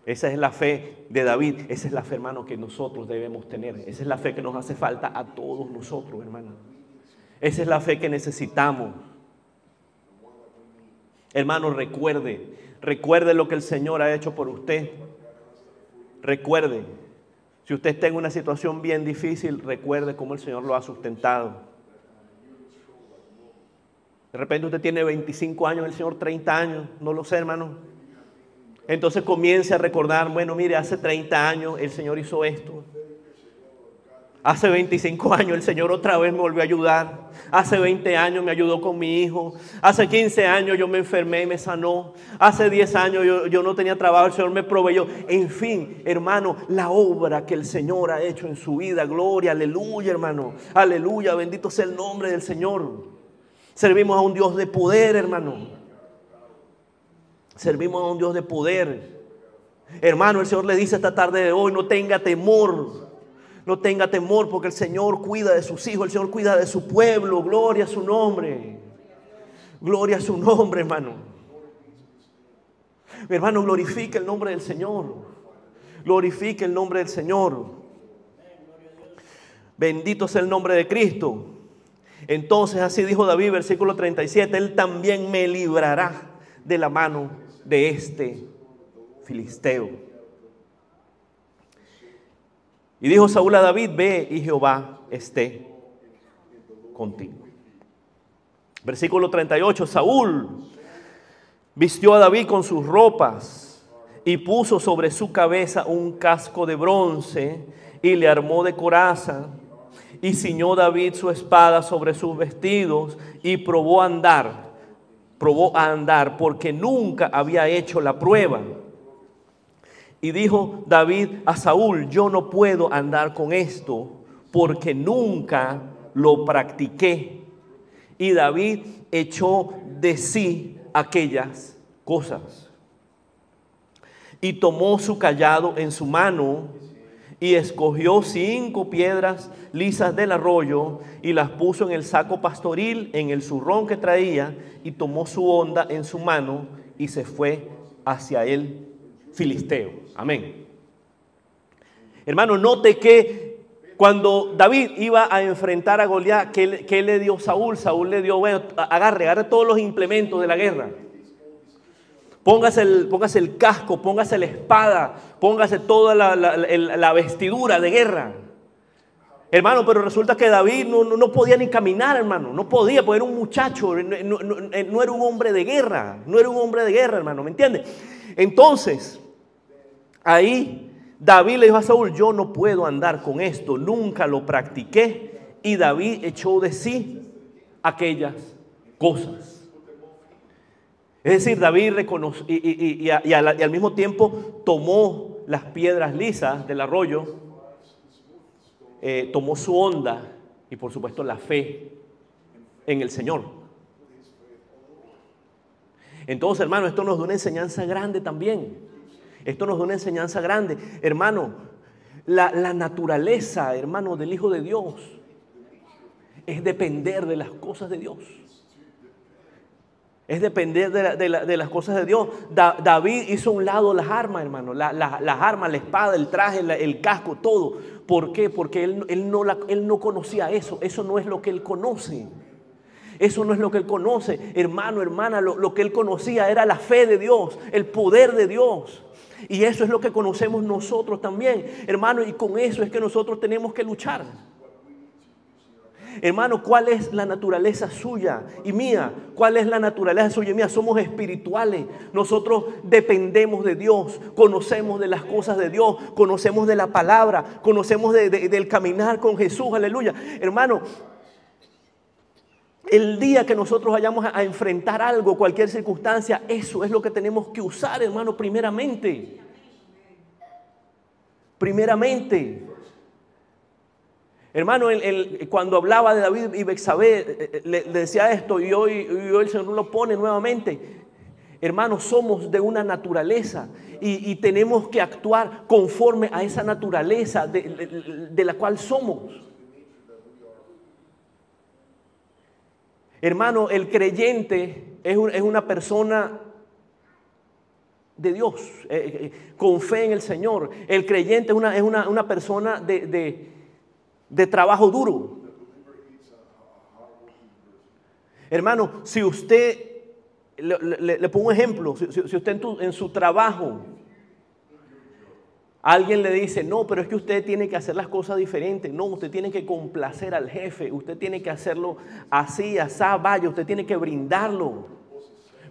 Esa es la fe de David. Esa es la fe, hermano, que nosotros debemos tener. Esa es la fe que nos hace falta a todos nosotros, hermano. Esa es la fe que necesitamos. Hermano, recuerde lo que el Señor ha hecho por usted. Recuerde, si usted está en una situación bien difícil, recuerde cómo el Señor lo ha sustentado. De repente usted tiene 25 años, el Señor 30 años, no lo sé, hermano. Entonces comience a recordar, bueno, mire, hace 30 años el Señor hizo esto. Hace 25 años el Señor otra vez me volvió a ayudar. Hace 20 años me ayudó con mi hijo. Hace 15 años yo me enfermé y me sanó. Hace 10 años yo no tenía trabajo, el Señor me proveyó. En fin, hermano, la obra que el Señor ha hecho en su vida. Gloria, aleluya, hermano. Aleluya, bendito sea el nombre del Señor. Servimos a un Dios de poder, hermano. Servimos a un Dios de poder. Hermano, el Señor le dice esta tarde de hoy, no tenga temor. No tenga temor porque el Señor cuida de sus hijos. El Señor cuida de su pueblo. Gloria a su nombre. Gloria a su nombre, hermano. Mi hermano, glorifique el nombre del Señor. Glorifique el nombre del Señor. Bendito sea el nombre de Cristo. Entonces así dijo David, versículo 37, Él también me librará de la mano de este filisteo. Y dijo Saúl a David, ve y Jehová esté contigo. Versículo 38, Saúl vistió a David con sus ropas y puso sobre su cabeza un casco de bronce y le armó de coraza. Y ciñó David su espada sobre sus vestidos y probó a andar porque nunca había hecho la prueba. Y dijo David a Saúl, yo no puedo andar con esto porque nunca lo practiqué. Y David echó de sí aquellas cosas. Y tomó su cayado en su mano y escogió 5 piedras lisas del arroyo y las puso en el saco pastoril, en el zurrón que traía, y tomó su honda en su mano y se fue hacia el filisteo. Amén. Hermano, note que cuando David iba a enfrentar a Goliat, ¿qué le dio Saúl? Saúl le dio, bueno, agarre todos los implementos de la guerra. Póngase el casco, póngase la espada, póngase toda la vestidura de guerra. Hermano, pero resulta que David no podía ni caminar, hermano. No podía, porque era un muchacho, no era un hombre de guerra. No era un hombre de guerra, hermano, ¿me entiende? Entonces, ahí David le dijo a Saúl, yo no puedo andar con esto, nunca lo practiqué. Y David echó de sí aquellas cosas. Es decir, David reconoció y al mismo tiempo tomó las piedras lisas del arroyo, tomó su honda y por supuesto la fe en el Señor. Entonces, hermano, esto nos da una enseñanza grande también. Esto nos da una enseñanza grande. Hermano, la naturaleza, hermano, del Hijo de Dios es depender de las cosas de Dios. Es depender de las cosas de Dios. David hizo a un lado las armas, hermano. Las armas, la espada, el traje, el casco, todo. ¿Por qué? Porque él no conocía eso. Eso no es lo que él conoce. Eso no es lo que él conoce. Hermano, hermana, lo que él conocía era la fe de Dios, el poder de Dios. Y eso es lo que conocemos nosotros también, hermano, y con eso es que nosotros tenemos que luchar. Hermano, ¿cuál es la naturaleza suya y mía? ¿Cuál es la naturaleza suya y mía? Somos espirituales. Nosotros dependemos de Dios, conocemos de las cosas de Dios, conocemos de la palabra, conocemos del caminar con Jesús, aleluya. Hermano, el día que nosotros vayamos a enfrentar algo, cualquier circunstancia, eso es lo que tenemos que usar, hermano, primeramente. Primeramente. Hermano, cuando hablaba de David y Betsabé, le decía esto y hoy el Señor lo pone nuevamente. Hermanos, somos de una naturaleza y tenemos que actuar conforme a esa naturaleza de la cual somos. Hermano, el creyente es una persona de Dios, con fe en el Señor. El creyente es una persona de trabajo duro. Hermano, si usted, le pongo un ejemplo, si usted en su trabajo, alguien le dice, no, pero es que usted tiene que hacer las cosas diferentes. No, usted tiene que complacer al jefe, usted tiene que hacerlo así, asá, vaya, usted tiene que brindarlo.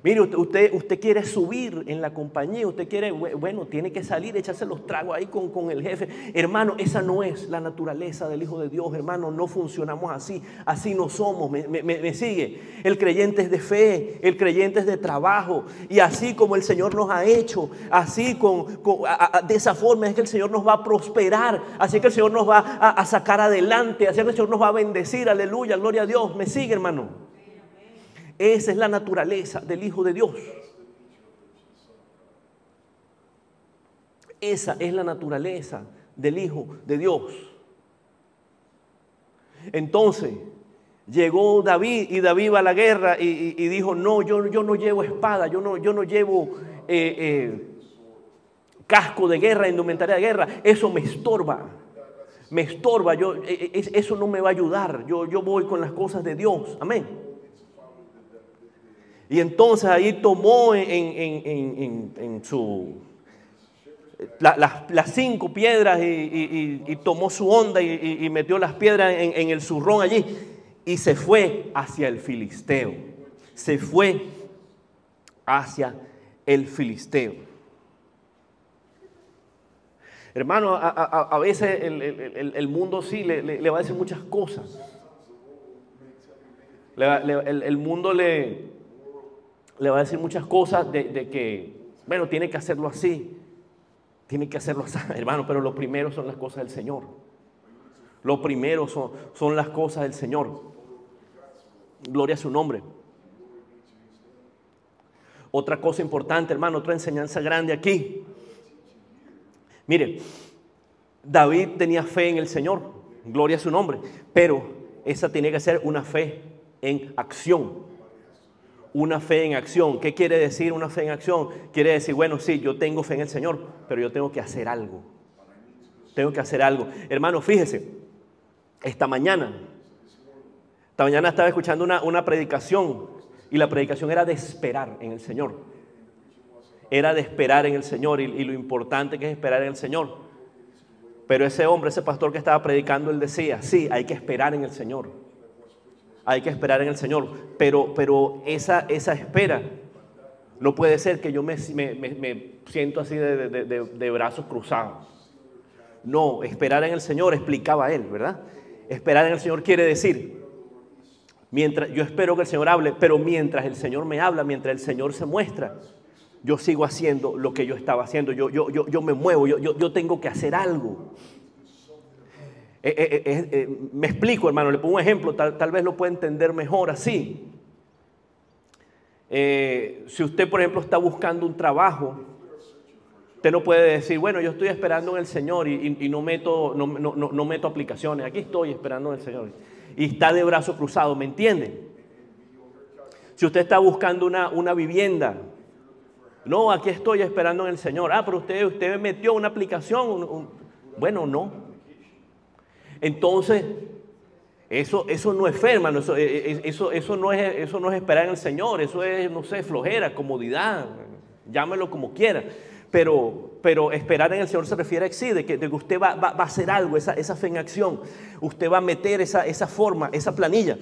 Mire, usted quiere subir en la compañía, usted quiere, bueno, tiene que salir, echarse los tragos ahí con el jefe. Hermano, esa no es la naturaleza del Hijo de Dios, hermano, no funcionamos así no somos, me sigue. El creyente es de fe, el creyente es de trabajo, y así como el Señor nos ha hecho, así de esa forma es que el Señor nos va a prosperar, así que el Señor nos va a sacar adelante, así que el Señor nos va a bendecir, aleluya, gloria a Dios, me sigue, hermano. Esa es la naturaleza del Hijo de Dios. Esa es la naturaleza del Hijo de Dios. Entonces, llegó David y David va a la guerra y dijo, no, yo no llevo espada, yo no llevo casco de guerra, indumentaria de guerra, eso me estorba. Eso no me va a ayudar, yo voy con las cosas de Dios, amén. Y entonces ahí tomó las 5 piedras y tomó su honda y metió las piedras en el zurrón allí y se fue hacia el filisteo. Se fue hacia el filisteo. Hermano, a veces el mundo sí le va a decir muchas cosas. El mundo le va a decir muchas cosas de que, bueno, tiene que hacerlo así, hermano, pero lo primero son las cosas del Señor. Lo primero son las cosas del Señor. Gloria a su nombre. Otra cosa importante, hermano, otra enseñanza grande aquí. Mire, David tenía fe en el Señor, gloria a su nombre, pero esa tiene que ser una fe en acción. Una fe en acción. ¿Qué quiere decir una fe en acción? Quiere decir, bueno, sí, yo tengo fe en el Señor, pero yo tengo que hacer algo. Tengo que hacer algo. Hermano, fíjese, esta mañana estaba escuchando una predicación y la predicación era de esperar en el Señor. Era de esperar en el Señor y lo importante que es esperar en el Señor. Pero ese pastor que estaba predicando, él decía, sí, hay que esperar en el Señor. Hay que esperar en el Señor, pero esa espera no puede ser que yo me siento así de brazos cruzados. No, esperar en el Señor, explicaba él, ¿verdad? Esperar en el Señor quiere decir, mientras yo espero que el Señor hable, pero mientras el Señor me habla, mientras el Señor se muestra, yo sigo haciendo lo que yo estaba haciendo, yo me muevo, yo tengo que hacer algo. Me explico, hermano, le pongo un ejemplo, tal vez lo pueda entender mejor así. Si usted, por ejemplo, está buscando un trabajo, usted no puede decir, bueno, yo estoy esperando en el Señor y no meto aplicaciones. Aquí estoy esperando en el Señor. Y está de brazo cruzado, ¿me entiende? Si usted está buscando una vivienda, no, aquí estoy esperando en el Señor. Ah, pero usted metió una aplicación. Bueno, no. Entonces, eso no es fe, hermano, eso no es esperar en el Señor, eso es, no sé, flojera, comodidad, llámelo como quiera. Pero pero esperar en el Señor se refiere a sí, de que usted va a hacer algo, esa fe en acción. Usted va a meter esa forma, esa planilla.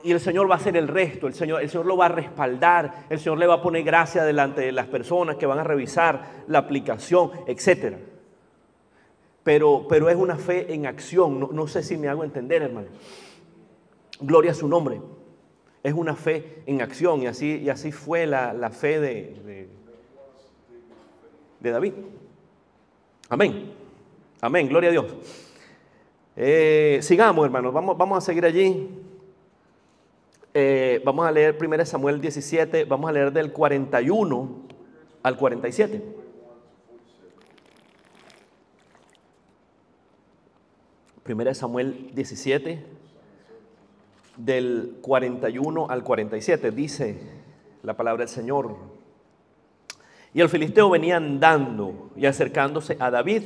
Y el Señor va a hacer el resto, el Señor lo va a respaldar, el Señor le va a poner gracia delante de las personas que van a revisar la aplicación, etc. Pero es una fe en acción, no sé si me hago entender, hermano. Gloria a su nombre. Es una fe en acción y así fue la fe de David. Amén. Amén, gloria a Dios. Sigamos, hermanos, vamos a seguir allí. Vamos a leer 1 Samuel 17, vamos a leer del 41 al 47. Primera de Samuel 17, del 41 al 47, dice la palabra del Señor. Y el filisteo venía andando y acercándose a David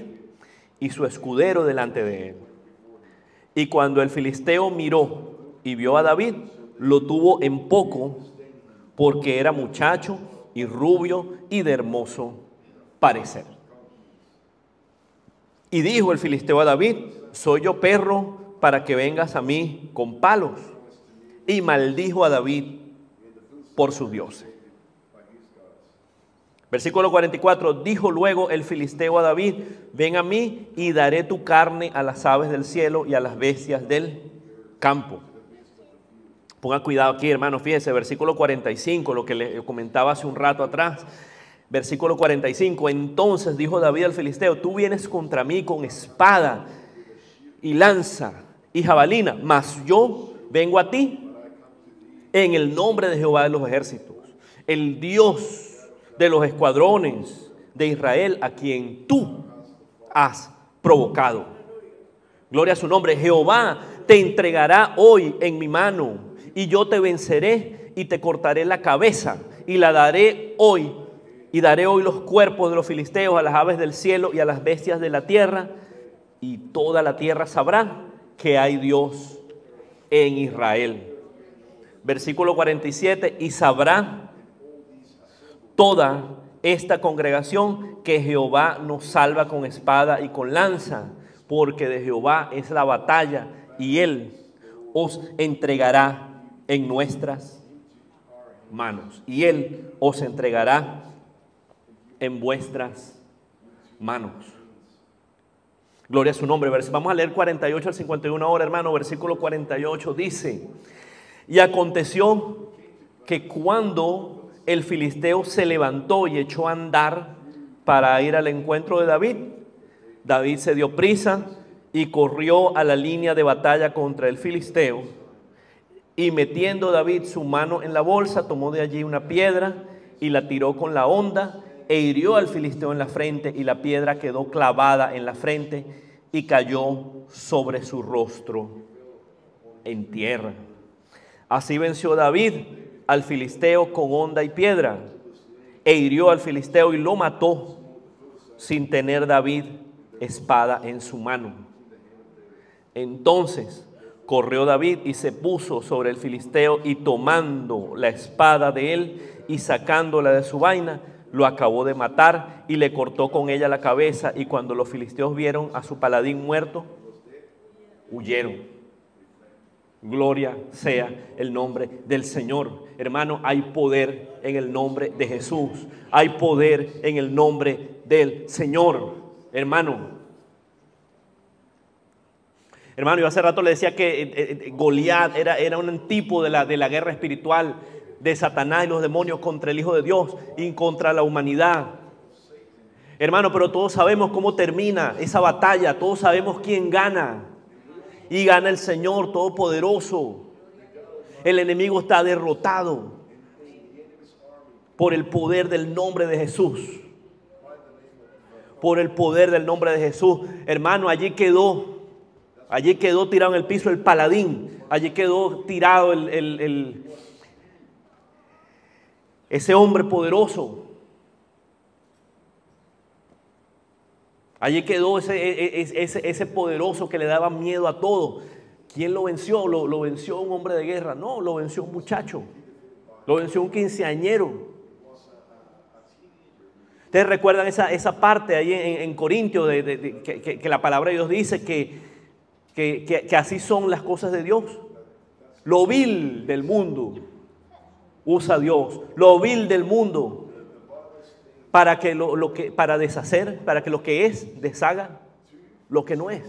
y su escudero delante de él. Y cuando el filisteo miró y vio a David, lo tuvo en poco, porque era muchacho y rubio y de hermoso parecer. Y dijo el filisteo a David: soy yo perro para que vengas a mí con palos. Y maldijo a David por sus dioses. Versículo 44, dijo luego el filisteo a David: ven a mí y daré tu carne a las aves del cielo y a las bestias del campo. Ponga cuidado aquí, hermano, fíjese, versículo 45, lo que le comentaba hace un rato atrás. Versículo 45, entonces dijo David al filisteo: tú vienes contra mí con espada y lanza y jabalina, mas yo vengo a ti en el nombre de Jehová de los ejércitos, el Dios de los escuadrones de Israel, a quien tú has provocado. Gloria a su nombre. Jehová te entregará hoy en mi mano, y yo te venceré y te cortaré la cabeza, y la daré hoy, y daré hoy los cuerpos de los filisteos a las aves del cielo y a las bestias de la tierra, y toda la tierra sabrá que hay Dios en Israel. Versículo 47, y sabrá toda esta congregación que Jehová nos salva con espada y con lanza, porque de Jehová es la batalla, y Él os entregará en nuestras manos. Y Él os entregará en vuestras manos. Gloria a su nombre. Vamos a leer 48 al 51 ahora, hermano. Versículo 48 dice: y aconteció que cuando el filisteo se levantó y echó a andar para ir al encuentro de David, David se dio prisa y corrió a la línea de batalla contra el filisteo. Y metiendo David su mano en la bolsa, tomó de allí una piedra y la tiró con la honda e hirió al filisteo en la frente, y la piedra quedó clavada en la frente y cayó sobre su rostro en tierra. Así venció David al filisteo con honda y piedra, e hirió al filisteo y lo mató, sin tener David espada en su mano. Entonces corrió David y se puso sobre el filisteo, y tomando la espada de él y sacándola de su vaina, lo acabó de matar y le cortó con ella la cabeza. Y cuando los filisteos vieron a su paladín muerto, huyeron. Gloria sea el nombre del Señor. Hermano, hay poder en el nombre de Jesús. Hay poder en el nombre del Señor, hermano. Hermano, yo hace rato le decía que Goliat era un tipo de la guerra espiritual de Satanás y los demonios contra el Hijo de Dios y contra la humanidad. Hermano, pero todos sabemos cómo termina esa batalla, todos sabemos quién gana. Y gana el Señor Todopoderoso. El enemigo está derrotado por el poder del nombre de Jesús. Por el poder del nombre de Jesús. Hermano, allí quedó tirado en el piso el paladín. Allí quedó tirado ese hombre poderoso. Allí quedó ese poderoso que le daba miedo a todo. ¿Quién lo venció? ¿Lo venció un hombre de guerra? No, lo venció un muchacho. Lo venció un quinceañero. Ustedes recuerdan esa parte ahí en Corintios que la palabra de Dios dice que así son las cosas de Dios. Lo vil del mundo usa Dios. Lo vil del mundo para para deshacer, para que lo que es deshaga lo que no es.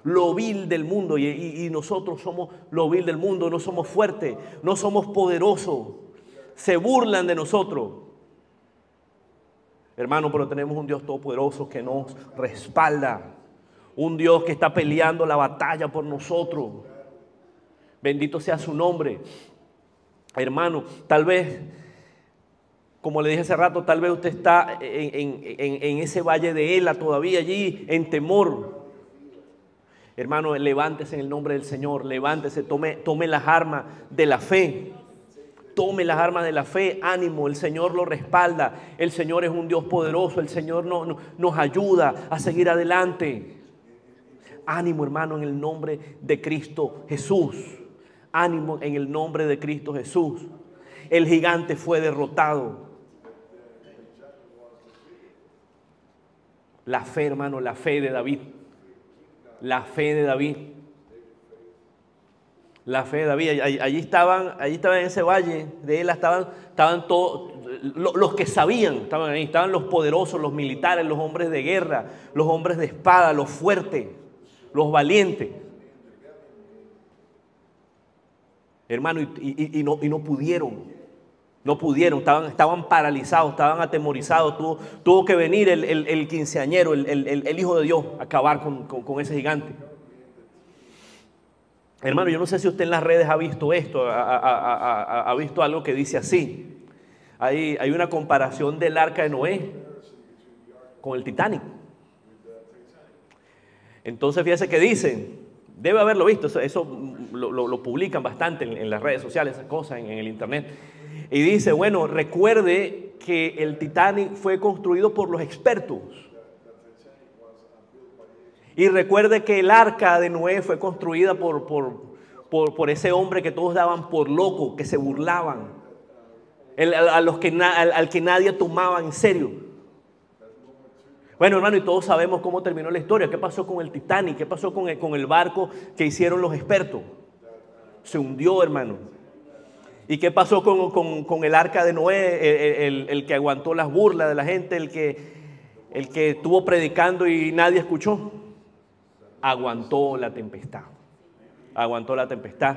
Lo vil del mundo y nosotros somos lo vil del mundo. No somos fuertes, no somos poderosos. Se burlan de nosotros. Hermano, pero tenemos un Dios todopoderoso que nos respalda. Un Dios que está peleando la batalla por nosotros. Bendito sea su nombre. Hermano, tal vez, como le dije hace rato, tal vez usted está en ese valle de Ela todavía allí, en temor. Hermano, levántese en el nombre del Señor. Levántese, tome las armas de la fe. Tome las armas de la fe, ánimo, el Señor lo respalda, el Señor es un Dios poderoso, el Señor nos ayuda a seguir adelante. Ánimo, hermano, en el nombre de Cristo Jesús. Ánimo en el nombre de Cristo Jesús. El gigante fue derrotado. La fe, hermano, la fe de David. La fe de David. La fe de David, allí estaban en ese valle de Ela, estaban todos, los que sabían, estaban ahí, estaban los poderosos, los militares, los hombres de guerra, los hombres de espada, los fuertes, los valientes. Hermano, y no pudieron, estaban paralizados, estaban atemorizados, tuvo que venir el quinceañero, el Hijo de Dios, a acabar con ese gigante. Hermano, yo no sé si usted en las redes ha visto esto, ha visto algo que dice así. Hay una comparación del arca de Noé con el Titanic. Entonces fíjese que dicen, debe haberlo visto, eso lo publican bastante en las redes sociales, esas cosas en el internet. Y dice, bueno, recuerde que el Titanic fue construido por los expertos. Y recuerde que el arca de Noé fue construida por ese hombre que todos daban por loco, que se burlaban, al que nadie tomaba en serio. Bueno, hermano, y todos sabemos cómo terminó la historia. ¿Qué pasó con el Titanic? ¿Qué pasó con el barco que hicieron los expertos? Se hundió, hermano. ¿Y qué pasó con el arca de Noé? El que aguantó las burlas de la gente, el que estuvo predicando y nadie escuchó. Aguantó la tempestad. Aguantó la tempestad.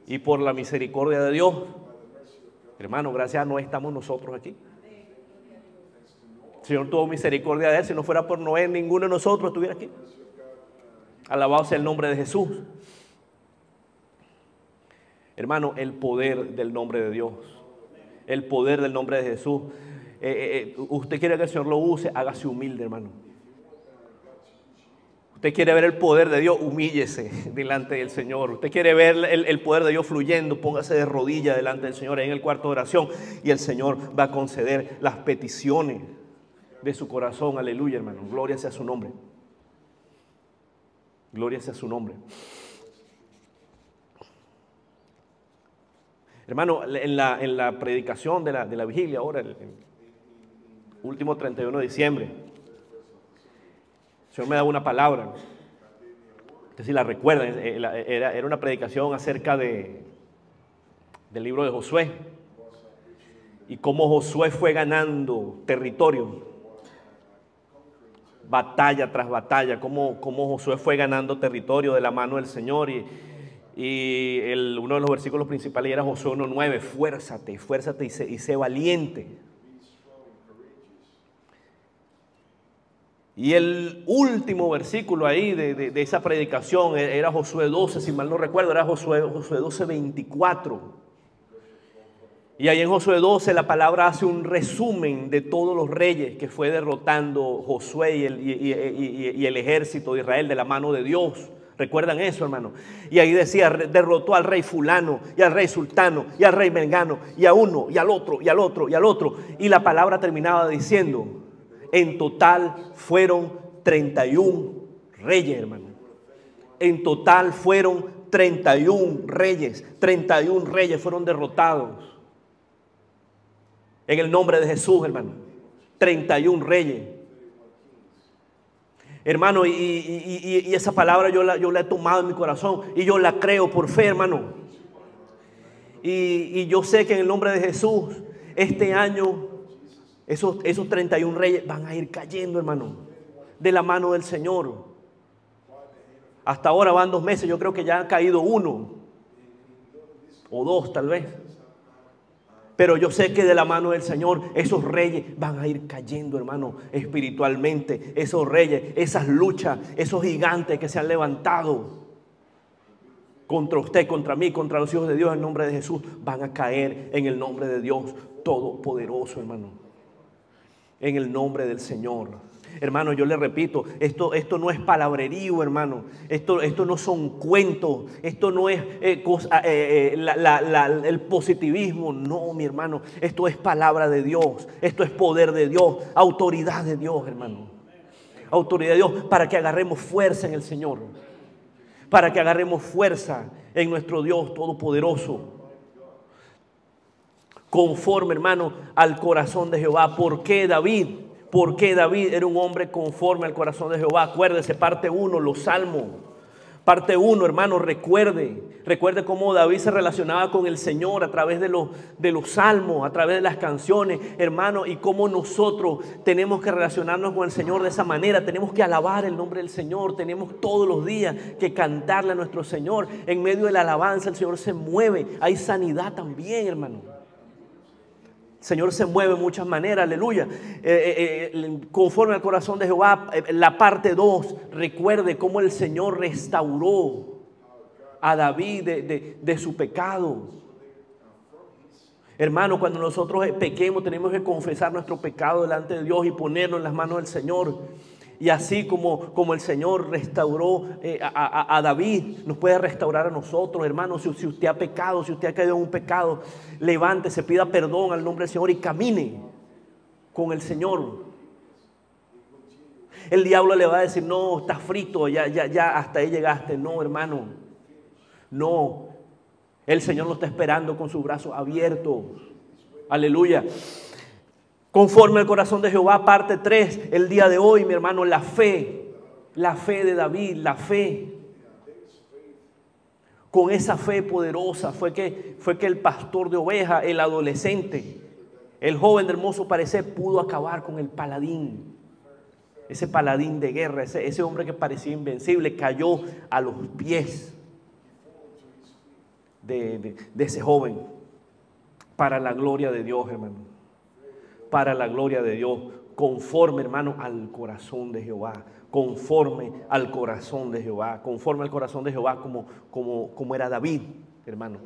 Y por la misericordia de Dios, hermano, gracias a Noé estamos nosotros aquí. El Señor tuvo misericordia de él. Si no fuera por Noé, ninguno de nosotros estuviera aquí. Alabado sea el nombre de Jesús. Hermano, el poder del nombre de Dios. El poder del nombre de Jesús. Usted quiere que el Señor lo use, hágase humilde, hermano. Usted quiere ver el poder de Dios, humíllese delante del Señor. Usted quiere ver el poder de Dios fluyendo, póngase de rodillas delante del Señor ahí en el cuarto de oración y el Señor va a conceder las peticiones de su corazón. Aleluya, hermano. Gloria sea su nombre. Gloria sea su nombre. Hermano, en la predicación de la vigilia ahora, el último 31 de diciembre, el Señor me da una palabra. Ustedes si la recuerdan, era una predicación acerca del libro de Josué y cómo Josué fue ganando territorio, batalla tras batalla, cómo Josué fue ganando territorio de la mano del Señor. Y uno de los versículos principales era Josué 1:9, esfuérzate y sé valiente. Y el último versículo ahí de esa predicación era Josué 12, si mal no recuerdo, era Josué 12:24. Y ahí en Josué 12 la palabra hace un resumen de todos los reyes que fue derrotando Josué y el ejército de Israel de la mano de Dios. ¿Recuerdan eso, hermano? Y ahí decía, derrotó al rey fulano, y al rey sultano, y al rey mengano, y a uno, y al otro, y al otro, y al otro. Y la palabra terminaba diciendo, en total fueron 31 reyes, hermano. En total fueron 31 reyes. 31 reyes fueron derrotados. En el nombre de Jesús, hermano. 31 reyes. Hermano, y esa palabra yo la he tomado en mi corazón y yo la creo por fe, hermano. Y yo sé que en el nombre de Jesús, este año, esos 31 reyes van a ir cayendo, hermano, de la mano del Señor. Hasta ahora van 2 meses, yo creo que ya ha caído 1 o 2 tal vez. Pero yo sé que de la mano del Señor esos reyes van a ir cayendo, hermano, espiritualmente. Esos reyes, esas luchas, esos gigantes que se han levantado contra usted, contra mí, contra los hijos de Dios en el nombre de Jesús, van a caer en el nombre de Dios Todopoderoso, hermano. En el nombre del Señor. Hermano, yo le repito, esto no es palabrerío, hermano. Esto no son cuentos. Esto no es el positivismo. No, mi hermano. Esto es palabra de Dios. Esto es poder de Dios. Autoridad de Dios, hermano. Autoridad de Dios para que agarremos fuerza en el Señor. Para que agarremos fuerza en nuestro Dios Todopoderoso. Conforme, hermano, al corazón de Jehová. ¿Por qué David? Porque David era un hombre conforme al corazón de Jehová. Acuérdese, parte 1, los salmos. Parte 1, hermano, recuerde cómo David se relacionaba con el Señor a través de los salmos, a través de las canciones, hermano, y cómo nosotros tenemos que relacionarnos con el Señor de esa manera. Tenemos que alabar el nombre del Señor, tenemos todos los días que cantarle a nuestro Señor. En medio de la alabanza el Señor se mueve, hay sanidad también, hermano. El Señor se mueve de muchas maneras, aleluya. Conforme al corazón de Jehová, la parte 2, recuerde cómo el Señor restauró a David de su pecado. Hermano, cuando nosotros pequemos, tenemos que confesar nuestro pecado delante de Dios y ponerlo en las manos del Señor. Y así como el Señor restauró a David, nos puede restaurar a nosotros, hermano. Si usted ha pecado, si usted ha caído en un pecado, levántese, pida perdón al nombre del Señor y camine con el Señor. El diablo le va a decir, no, estás frito, ya hasta ahí llegaste. No, hermano, no. El Señor lo está esperando con sus brazos abiertos. Aleluya. Conforme al corazón de Jehová, parte 3, el día de hoy, mi hermano, la fe de David, la fe. Con esa fe poderosa fue que el pastor de ovejas, el adolescente, el joven de hermoso parecer, pudo acabar con el paladín. Ese paladín de guerra, ese hombre que parecía invencible, cayó a los pies de ese joven. Para la gloria de Dios, hermano. Para la gloria de Dios, conforme, hermano, al corazón de Jehová, conforme al corazón de Jehová, conforme al corazón de Jehová, como era David, hermano,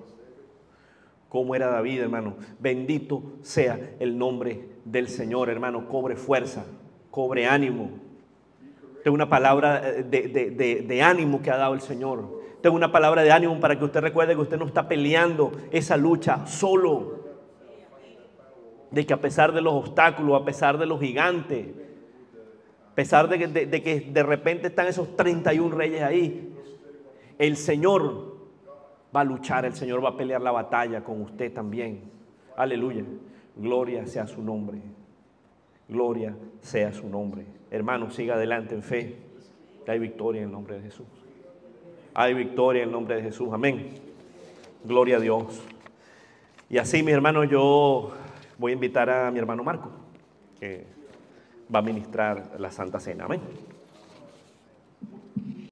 como era David, hermano. Bendito sea el nombre del Señor, hermano. Cobre fuerza, cobre ánimo. Tengo una palabra de ánimo que ha dado el Señor. Tengo una palabra de ánimo para que usted recuerde que usted no está peleando esa lucha solo. De que a pesar de los obstáculos, a pesar de los gigantes, a pesar de que de repente están esos 31 reyes ahí, el Señor va a luchar, el Señor va a pelear la batalla con usted también. Aleluya. Gloria sea su nombre. Gloria sea su nombre. Hermano, siga adelante en fe. Hay victoria en el nombre de Jesús. Hay victoria en el nombre de Jesús. Amén. Gloria a Dios. Y así, mis hermanos, yo voy a invitar a mi hermano Marco, que va a ministrar la Santa Cena. Amén.